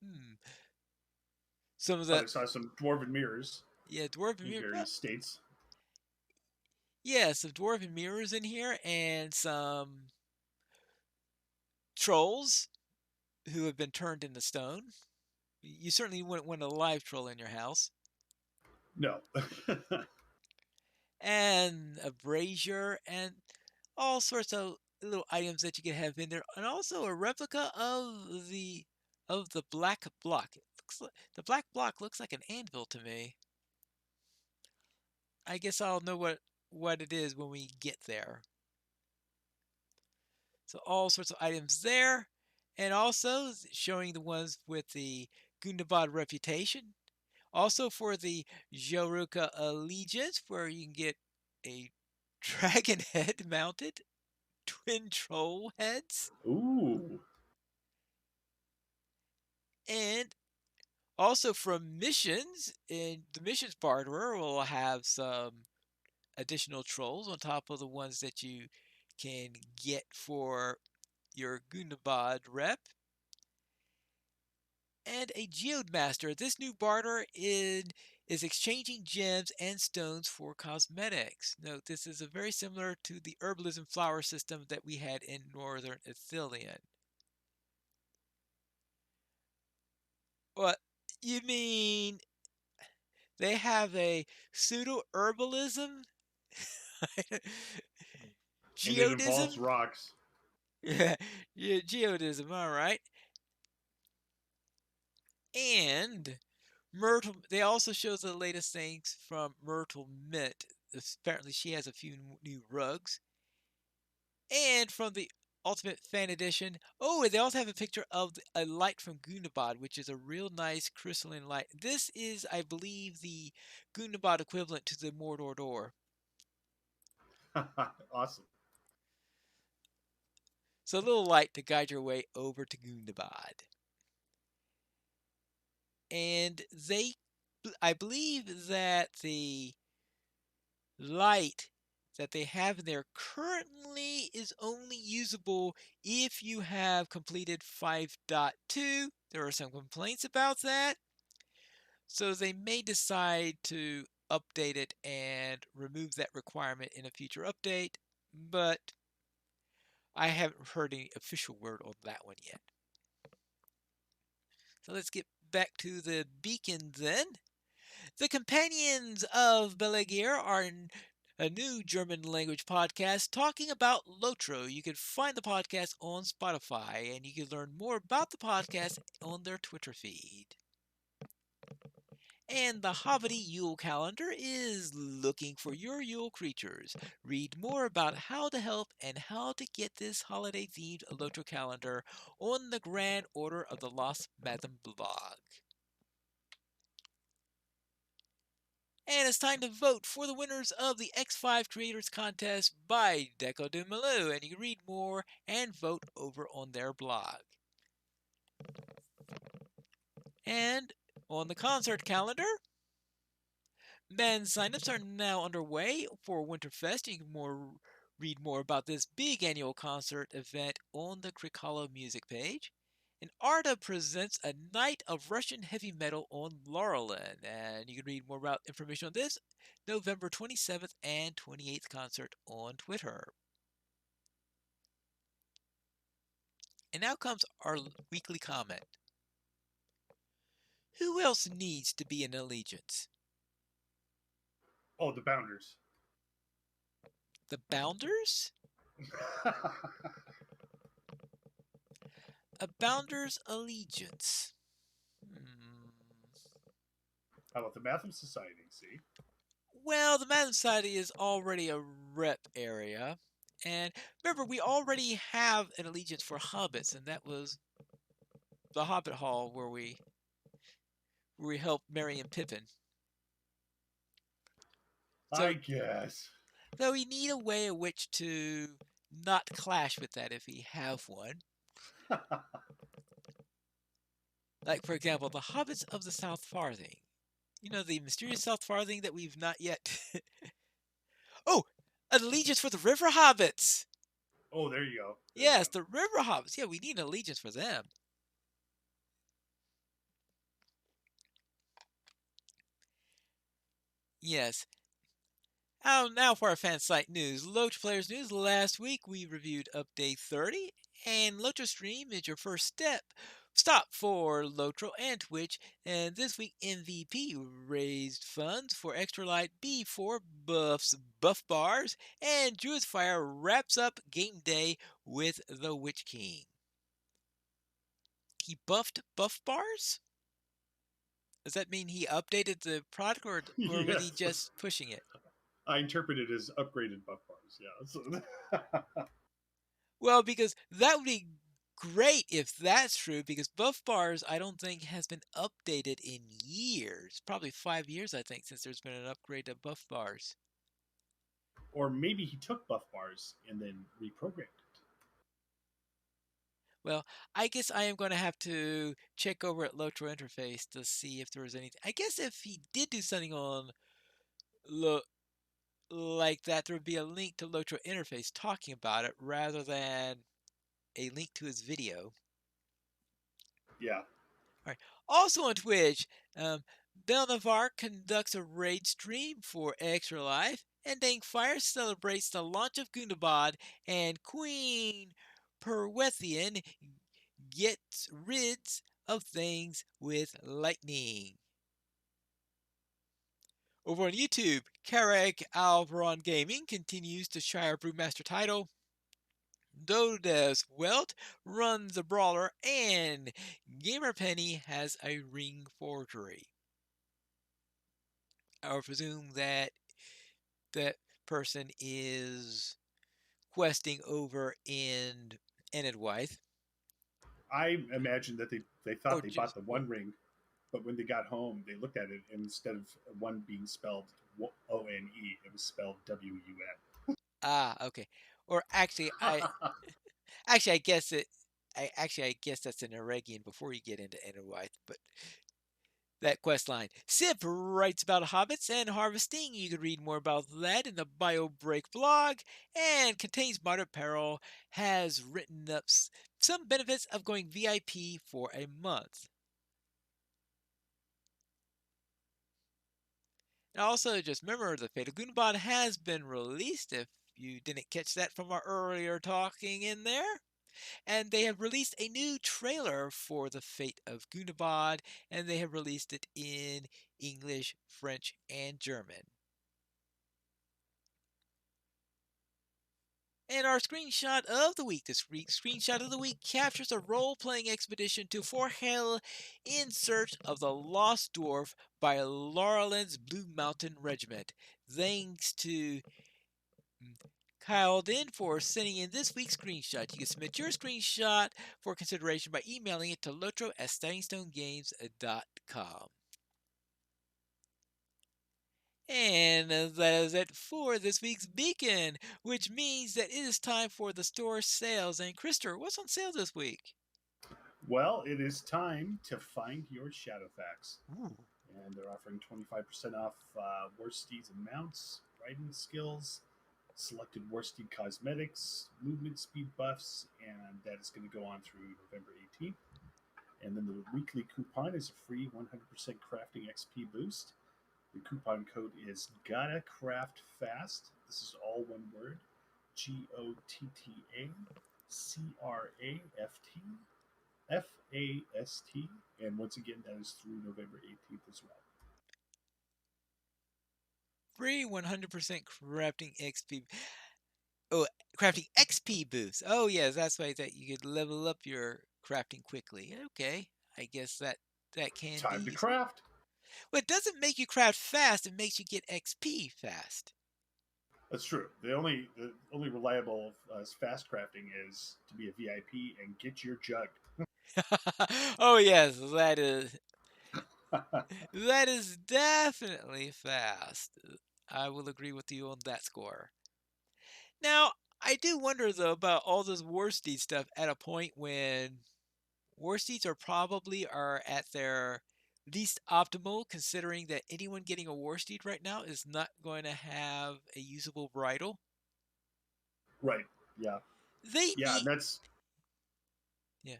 hmm, some of Oh, the I saw some dwarven mirrors dwarven in mirror. various states. Yeah, some dwarven mirrors in here, and some trolls who have been turned into stone. You certainly wouldn't want a live troll in your house. No. And a brazier, and all sorts of little items that you can have in there, and also a replica of the black block. It looks like, the black block looks like an anvil to me. I guess I'll know what it is when we get there. So all sorts of items there, and also showing the ones with the Gundabad reputation. Also for the Joruka Allegiance, where you can get a dragon head mounted, twin troll heads, Ooh. and also from missions. In the missions barterer will have some additional trolls on top of the ones that you can get for your Gundabad rep. And a geode master. This new barter is exchanging gems and stones for cosmetics. Note, this is a very similar to the herbalism flower system that we had in Northern Ithilien. What you mean? They have a pseudo herbalism, And it involves geodism. rocks. Yeah, yeah, geodism. All right, and Myrtle. They also show the latest things from Myrtle Mint. Apparently, she has a few new rugs, and from the Ultimate Fan Edition. Oh, and they also have a picture of a light from Goonabad, which is a real nice crystalline light. This is, I believe, the Goonabad equivalent to the Mordor door. Awesome. So a little light to guide your way over to Gundabad. And I believe that the light that they have in there currently is only usable if you have completed 5.2. There are some complaints about that. So they may decide to update it and remove that requirement in a future update, but I haven't heard any official word on that one yet. So let's get back to the beacon then. The companions of Belegair are a new German language podcast talking about LOTRO. You can find the podcast on Spotify, and you can learn more about the podcast on their Twitter feed. And the Hobbity Yule Calendar is looking for your Yule creatures. Read more about how to help and how to get this holiday themed LOTRO calendar on the Grand Order of the Lost Madam blog. And it's time to vote for the winners of the X5 Creators Contest by Deco de Malou, and you can read more and vote over on their blog. And on the concert calendar, band signups are now underway for Winterfest. You can read more about this big annual concert event on the Krick music page. And Arda presents a night of Russian heavy metal on Laurelin, and you can read more about information on this November 27th and 28th concert on Twitter. And now comes our weekly comment. Who else needs to be in allegiance? Oh, the Bounders. The Bounders? A Bounder's allegiance. How about the Matham Society? See? Well, the Matham Society is already a rep area. And remember, we already have an allegiance for hobbits, and that was the Hobbit Hall where we helped Merry and Pippin. I guess. So we need a way in which to not clash with that if we have one. Like, for example, the Hobbits of the South Farthing. You know, the mysterious South Farthing that we've not yet... Oh! An allegiance for the River Hobbits! Oh, there you go. Yes, the River Hobbits. Yeah, we need an allegiance for them. Yes. Now for our fan site news. LOTRO Players News. Last week we reviewed Update 30, and LOTRO Stream is your first stop for LOTRO and Twitch. And this week MVP raised funds for Extra Light B4 Buff Bars, and Druid's Fire wraps up game day with the Witch King. He buffed Buff Bars? Does that mean he updated the product, or Yes. was he just pushing it? I interpret it as upgraded buff bars, yeah. Well, because that would be great if that's true, because Buff Bars, I don't think, has been updated in years. Probably 5 years, I think, since there's been an upgrade to Buff Bars. Or maybe he took buff bars and then reprogrammed it. Well, I guess I am going to have to check over at LOTRO Interface to see if there was anything. I guess if he did do something on like that, there would be a link to LOTRO Interface talking about it rather than a link to his video. Yeah. All right. Also on Twitch, Bell Navarre conducts a raid stream for Extra Life, and Dankfire celebrates the launch of Gundabad, and Queen Perwethian gets rid of things with lightning. Over on YouTube, Karek Alvaron Gaming continues to Shire Brewmaster title. Dodes Welt runs a brawler, and Gamer Penny has a ring forgery. I would presume that that person is questing over in Enidwythe. I imagine that they thought they bought the one ring, but when they got home, they looked at it, and instead of one being spelled ONE, it was spelled WUN. Ah, okay. Or actually, I guess I guess that's an Eregion before you get into Enidwythe, but that quest line. Sip writes about hobbits and harvesting. You can read more about that in the BioBreak blog. And Contains Moderate Peril has written up some benefits of going VIP for a month. And also, just remember, the Fate of Gundagood has been released, if you didn't catch that from our earlier talking in there. And they have released a new trailer for the Fate of Gundabad, and they have released it in English, French, and German. And our screenshot of the week. This screenshot of the week captures a role-playing expedition to Fort Hell in search of the Lost Dwarf by Laurelyn's Blue Mountain Regiment. Thanks to Kyle Din for sending in this week's screenshot. You can submit your screenshot for consideration by emailing it to lotro@standingstonegames.com. And that is it for this week's Beacon, which means that it is time for the store sales. And Krister, what's on sale this week? Well, it is time to find your Shadowfax. Ooh. And they're offering 25% off Worsteeds and mounts, riding skills, selected Worsteed cosmetics, movement speed buffs, and that is going to go on through November 18th. And then the weekly coupon is a free 100% crafting XP boost. The coupon code is Gotta Craft Fast. This is all one word. GOTTACRAFT and once again, that is through November 18th as well. Free 100% crafting XP. Oh, crafting XP boost. Oh, yes, that's why that you could level up your crafting quickly. Okay, I guess that can be Time to useful. craft. Well, it doesn't make you craft fast, it makes you get XP fast. That's true. The only reliable fast crafting is to be a VIP and get your jug. Oh, yes, that is definitely fast. I will agree with you on that score. Now, I do wonder though about all this Warsteed stuff at a point when Warsteeds are at their least optimal, considering that anyone getting a Warsteed right now is not going to have a usable bridle. Right. Yeah. They Yeah. need, And that's yeah,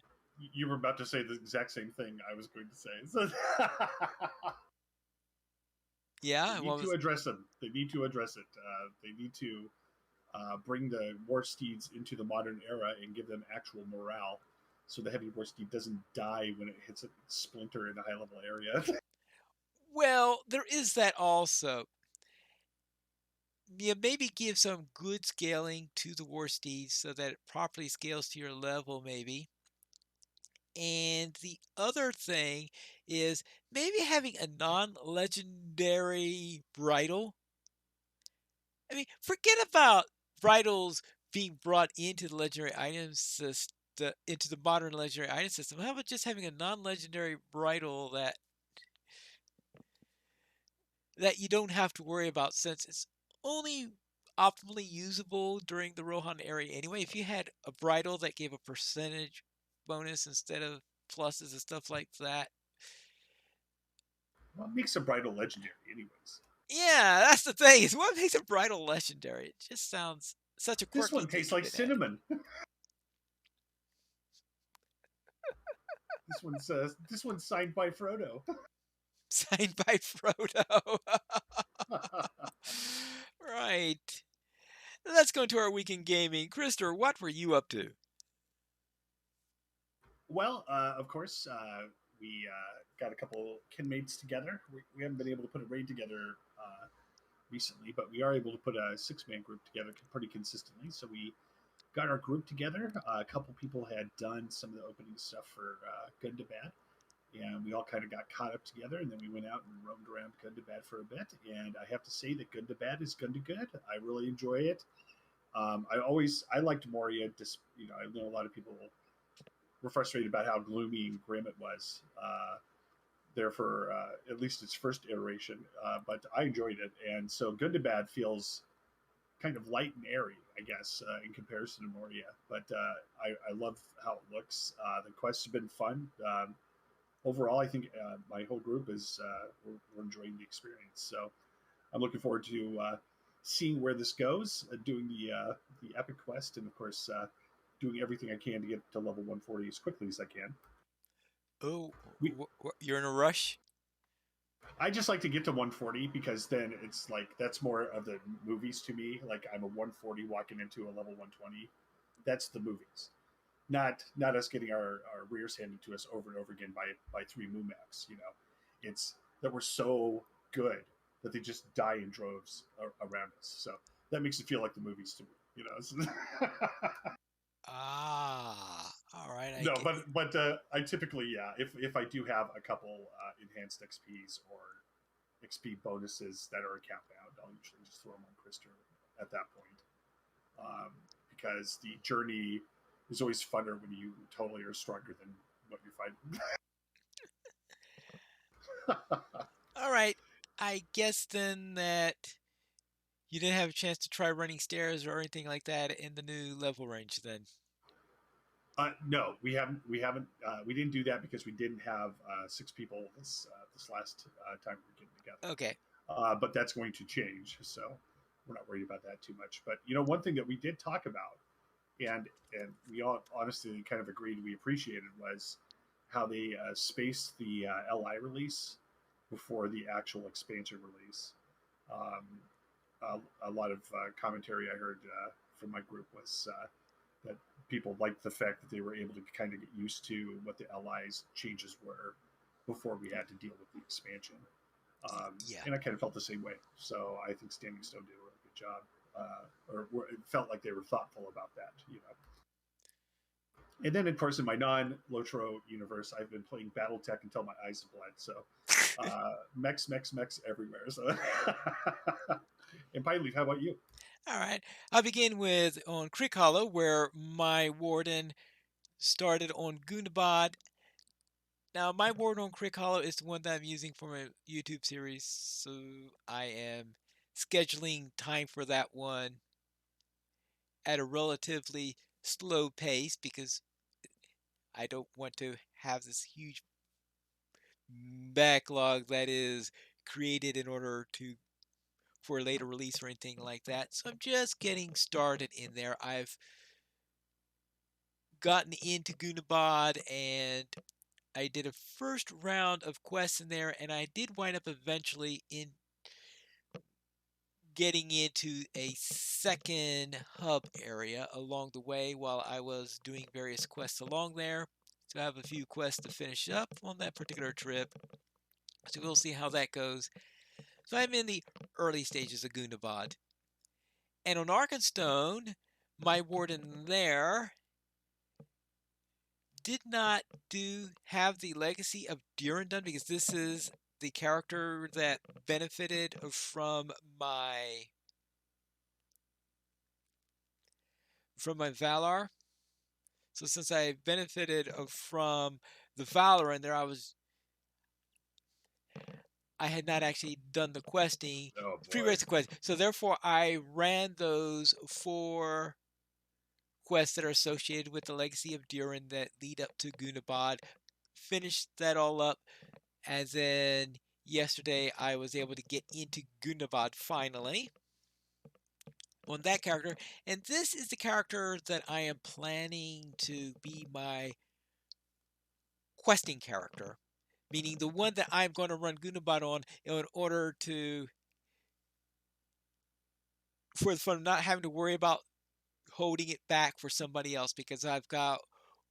you were about to say the exact same thing I was going to say. So they yeah. need What to was address them. They need to address it. They need to bring the war steeds into the modern era and give them actual morale, so the heavy war steed doesn't die when it hits a splinter in a high level area. well, there is that also. Yeah, maybe give some good scaling to the Warsteeds so that it properly scales to your level, maybe. And the other thing is maybe having a non-legendary bridle. I mean, forget about bridles being brought into the legendary items system, into the modern legendary item system. How about just having a non-legendary bridle that you don't have to worry about, since it's only optimally usable during the Rohan area anyway? If you had a bridle that gave a percentage bonus instead of pluses and stuff like that. What makes a bridal legendary, anyways? Yeah, that's the thing. Is what makes a bridal legendary? It just sounds such a This quirky one thing tastes to like get at. cinnamon. This one's signed by Frodo. Signed by Frodo. Right. Let's go into our week in gaming. Krister, what were you up to? Well, of course, we got a couple kinmates together. We haven't been able to put a raid together recently, but we are able to put a six-man group together pretty consistently. So we got our group together. A couple people had done some of the opening stuff for Gundabad, and we all kind of got caught up together. And then we went out and roamed around Gundabad for a bit. And I have to say that Gundabad is Gundagood. I really enjoy it. I liked Moria. Just I know a lot of people were frustrated about how gloomy and grim it was there for at least its first iteration. But I enjoyed it, and so Gundabad feels kind of light and airy, I guess, in comparison to Moria. But I love how it looks. The quests have been fun. Overall, I think my whole group is we're enjoying the experience. So I'm looking forward to seeing where this goes, doing the epic quest, and of course doing everything I can to get to level 140 as quickly as I can. Oh, We, you're in a rush? I just like to get to 140 because then it's like that's more of the movies to me. Like I'm a 140 walking into a level 120. That's the movies, not us getting our rears handed to us over and over again by three Mumacs. It's that we're so good that they just die in droves around us. So that makes it feel like the movies to me. You know. All right, I No, get you. but I typically, yeah, if I do have a couple enhanced XPs or XP bonuses that are account bound, I'll usually just throw them on Krister at that point, because the journey is always funner when you totally are stronger than what you're fighting. All right, I guess then that you didn't have a chance to try running stairs or anything like that in the new level range then. No, we haven't. We haven't. We didn't do that because we didn't have 6 people this last time we were getting together. Okay. But that's going to change, so we're not worried about that too much. But one thing that we did talk about, and we all honestly kind of agreed we appreciated, was how they spaced the LI release before the actual expansion release. A lot of commentary I heard from my group was that people liked the fact that they were able to kind of get used to what the LI's changes were before we had to deal with the expansion. Yeah. And I kind of felt the same way. So I think Standing Stone did a really good job, it felt like they were thoughtful about that. And then, of course, in my non-LOTRO universe, I've been playing BattleTech until my eyes have bled. So mechs everywhere. So and Pine how about you? All right. I'll begin with on Creek Hollow, where my warden started on Gundabad. Now, my warden on Creek Hollow is the one that I'm using for my YouTube series, so I am scheduling time for that one at a relatively slow pace because I don't want to have this huge backlog that is created in order to for a later release or anything like that. So I'm just getting started in there. I've gotten into Goonabot and I did a first round of quests in there, and I did wind up eventually in getting into a second hub area along the way while I was doing various quests along there. So I have a few quests to finish up on that particular trip. So we'll see how that goes. So I'm in the early stages of Gundabad. And on Arkenstone, my warden there did not have the legacy of Durandon because this is the character that benefited from my Valar. So since I benefited from the Valor in there, I had not actually done the questing, Oh boy. prerequisite quest. So therefore, I ran those 4 quests that are associated with the Legacy of Durin that lead up to Gunabad. Finished that all up, and then yesterday I was able to get into Gundabad finally on that character. And this is the character that I am planning to be my questing character, meaning the one that I'm going to run Gundabad on in order to, for the fun of not having to worry about holding it back for somebody else, because I've got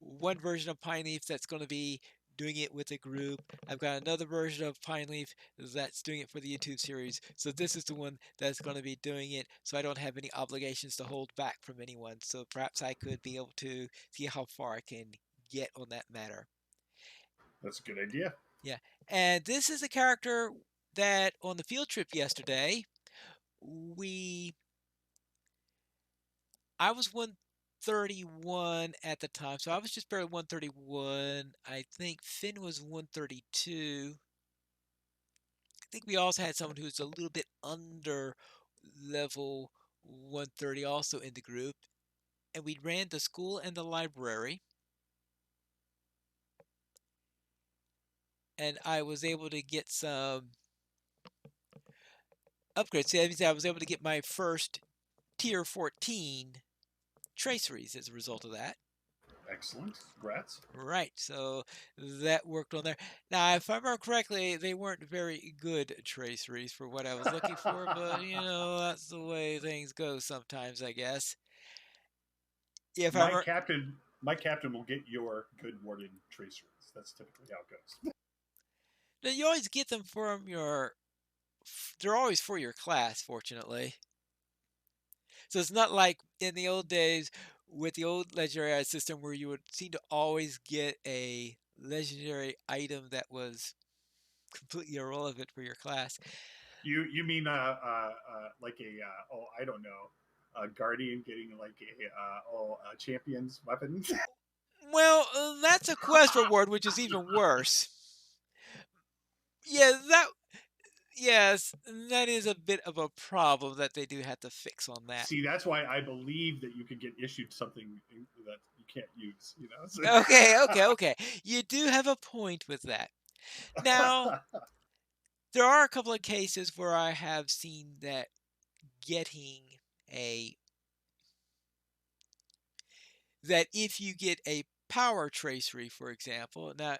one version of Pine Leaf that's going to be doing it with a group. I've got another version of Pine Leaf that's doing it for the YouTube series. So this is the one that's going to be doing it. So I don't have any obligations to hold back from anyone. So perhaps I could be able to see how far I can get on that matter. That's a good idea. Yeah. And this is a character that on the field trip yesterday, we I was 131 at the time, so I was just barely 131. I think Finn was 132. I think we also had someone who's a little bit under level 130 also in the group. And we ran the school and the library. And I was able to get some upgrades. So that means I was able to get my first tier 14 traceries as a result of that. Excellent. Congrats. Right, so that worked on there. Now, if I remember correctly, they weren't very good traceries for what I was looking for, but that's the way things go sometimes, I guess. If I my remember, captain, my captain will get your good warden traceries. That's typically how it goes. now you always get them from they're always for your class, fortunately. So it's not like in the old days with the old legendary system where you would seem to always get a legendary item that was completely irrelevant for your class. You mean like a oh, I don't know, a guardian getting like a champion's weapon? Well, that's a quest reward, which is even worse. Yeah, that yes, that is a bit of a problem that they do have to fix on that. See, that's why I believe that you could get issued something that you can't use. You know. So. Okay, okay, okay. You do have a point with that. Now, there are a couple of cases where I have seen that getting a that if you get a power tracery, for example, now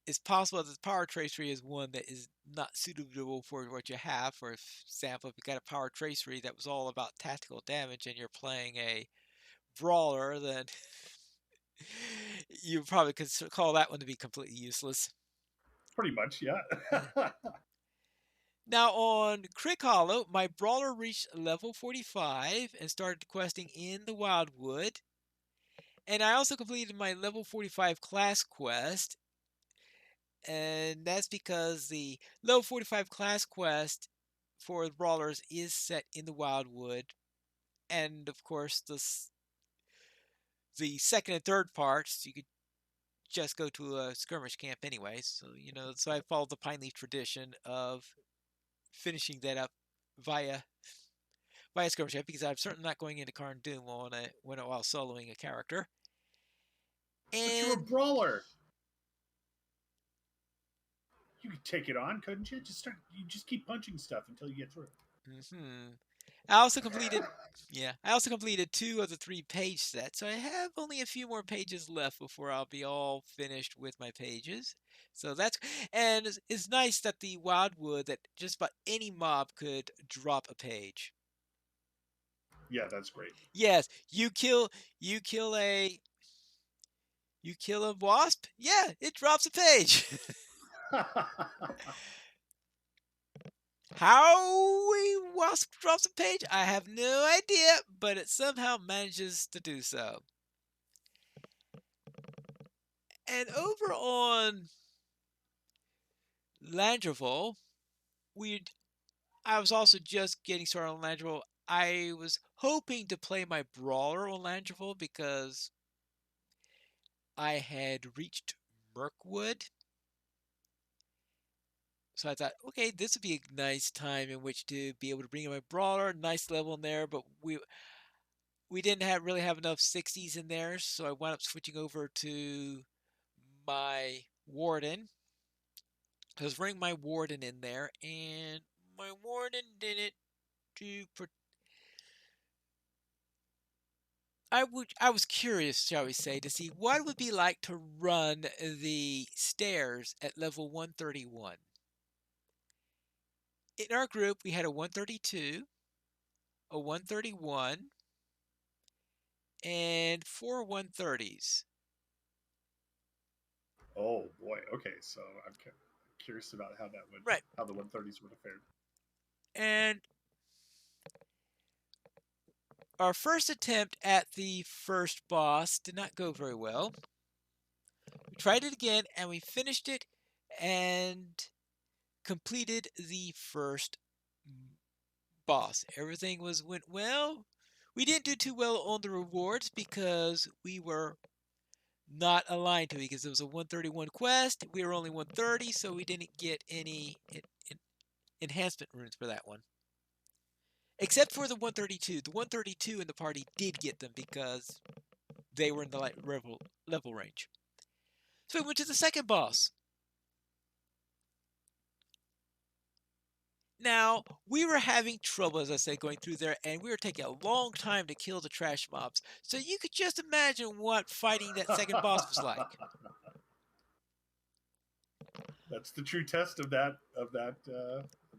it's possible that the power tracery is one that is not suitable for what you have. For example, if you got a power tracery that was all about tactical damage and you're playing a brawler, then you probably could call that one to be completely useless. Pretty much, yeah. Now on Crick Hollow, my brawler reached level 45 and started questing in the Wildwood. And I also completed my level 45 class quest. And that's because the level 45 class quest for the brawlers is set in the Wildwood. And of course, the second and third parts, you could just go to a skirmish camp anyway. So, so I followed the Pine Leaf tradition of finishing that up via skirmish camp because I'm certainly not going into Karn Doom while soloing a character. But you're a And brawler. You could take it on, couldn't you? You just keep punching stuff until you get through. mhm. I also completed I also completed 2 of the 3 page sets, so I have only a few more pages left before I'll be all finished with my pages. So that's and it's nice that the Wildwood that just about any mob could drop a page. Yeah, that's great. Yes, you kill a wasp? Yeah, it drops a page. How a wasp drops a page? I have no idea, but it somehow manages to do so. And over on Landreval, we I was also just getting started on Landreval. I was hoping to play my brawler on Landreval because I had reached Mirkwood. So I thought, okay, this would be a nice time in which to be able to bring in my brawler, nice level in there, but we didn't really have enough 60s in there, so I wound up switching over to my warden. I was running my warden in there, and my warden didn't do. I was curious, shall we say, to see what it would be like to run the stairs at level 131. In our group, we had a 132, a 131, and 4 130s. Oh boy. Okay, so I'm curious about Right. how the 130s would have fared. And our first attempt at the first boss did not go very well. We tried it again and we finished it and completed the first boss. Everything went well. We didn't do too well on the rewards because we were not aligned to it because it was a 131 quest. We were only 130, so we didn't get any enhancement runes for that one. Except for the 132. The 132 in the party did get them because they were in the level range. So we went to the second boss. Now, we were having trouble, as I said, going through there, and we were taking a long time to kill the trash mobs. So you could just imagine what fighting that second boss was like. That's the true test of that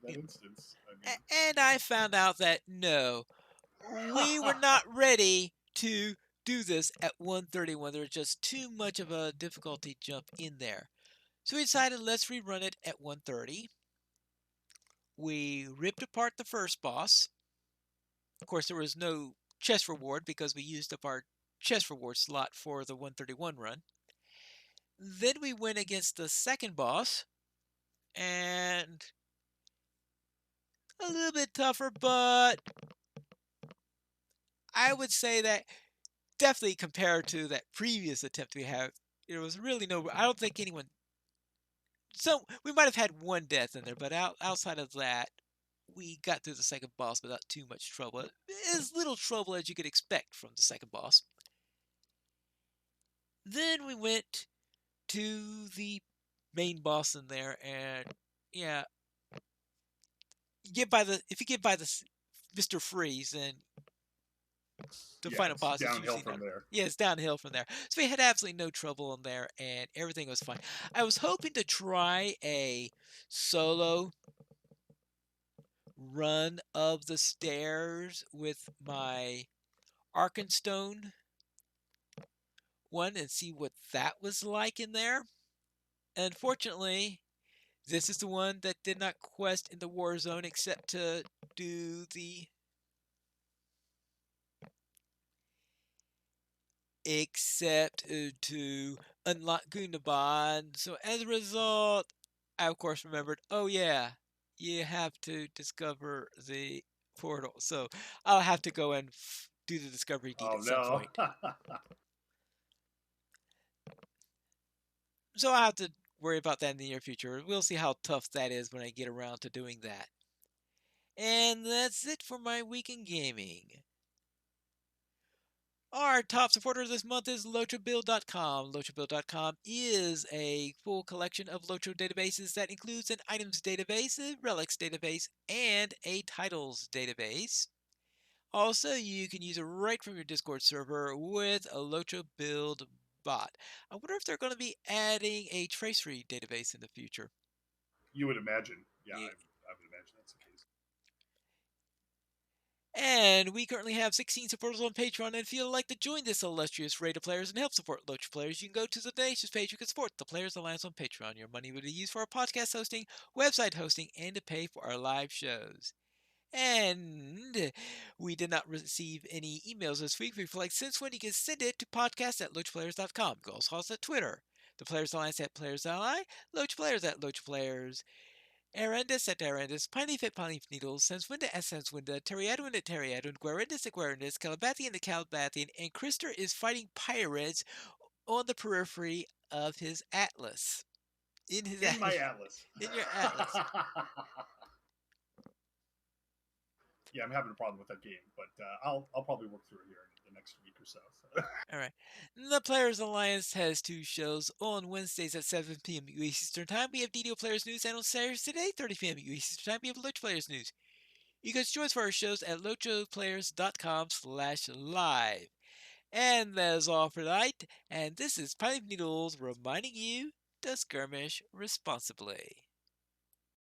instance. I mean, And I found out that no, we were not ready to do this at 131. There was just too much of a difficulty jump in there. So we decided let's rerun it at 130. We ripped apart the first boss. Of course, there was no chest reward because we used up our chest reward slot for the 131 run. Then we went against the second boss, and a little bit tougher, but I would say that definitely compared to that previous attempt we had, there was really no. I don't think anyone. So we might have had one death in there, but outside of that, we got through the second boss without too much trouble. As little trouble as you could expect from the second boss. Then we went to the main boss in there, and yeah, if you get by the Mr. Freeze, then the Yeah, final it's boss is downhill usually from down. there. Yeah, it's downhill from there. So we had absolutely no trouble in there, and everything was fine. I was hoping to try a solo run of the stairs with my Arkenstone one and see what that was like in there. Unfortunately, this is the one that did not quest in the war zone except to do the to unlock Gundabad. So as a result, I of course remembered, oh yeah, you have to discover the portal. So I'll have to go and do the discovery deed Oh at some no. point. So I'll have to worry about that in the near future. We'll see how tough that is when I get around to doing that. And that's it for my week in gaming. Our top supporter this month is LOTRObuild.com. LOTRObuild.com is a full collection of LOTRO databases that includes an items database, a relics database, and a titles database. Also, you can use it right from your Discord server with a LOTRO build bot. I wonder if they're going to be adding a tracery database in the future. You would imagine. Yeah, Yeah. I would imagine that's the case. And we currently have 16 supporters on Patreon, and if you'd like to join this illustrious rate of players and help support LOTRO players, you can go to the donations page. You can support the Players Alliance on Patreon. Your money would be used for our podcast hosting, website hosting, and to pay for our live shows. And we did not receive any emails this week. We reflect since when you can send it to podcast@lotrplayers.com. You can also us at Twitter. The Players Alliance at Players Ally, Loach Players at Loach Players, Arendis at Arendis, Pineleaf at Pineleaf Needles, Senswinda at Senswinda, Teriadwin at Teriadwin, Guarendis at Guarendis, Calabathian at Calabathian, and Krister is fighting pirates on the periphery of his atlas. In my atlas. In your atlas. Yeah, I'm having a problem with that game, but I'll probably work through it here in the next week or so. All right. The Players Alliance has two shows on Wednesdays at 7 p.m. US Eastern Time. We have DDO Players News, and on Saturdays today, 30 p.m. US Eastern Time, we have Loach Players News. You can join us for our shows at lochoplayers.com/live. And that is all for tonight. And this is Pineleaf Needles reminding you to skirmish responsibly.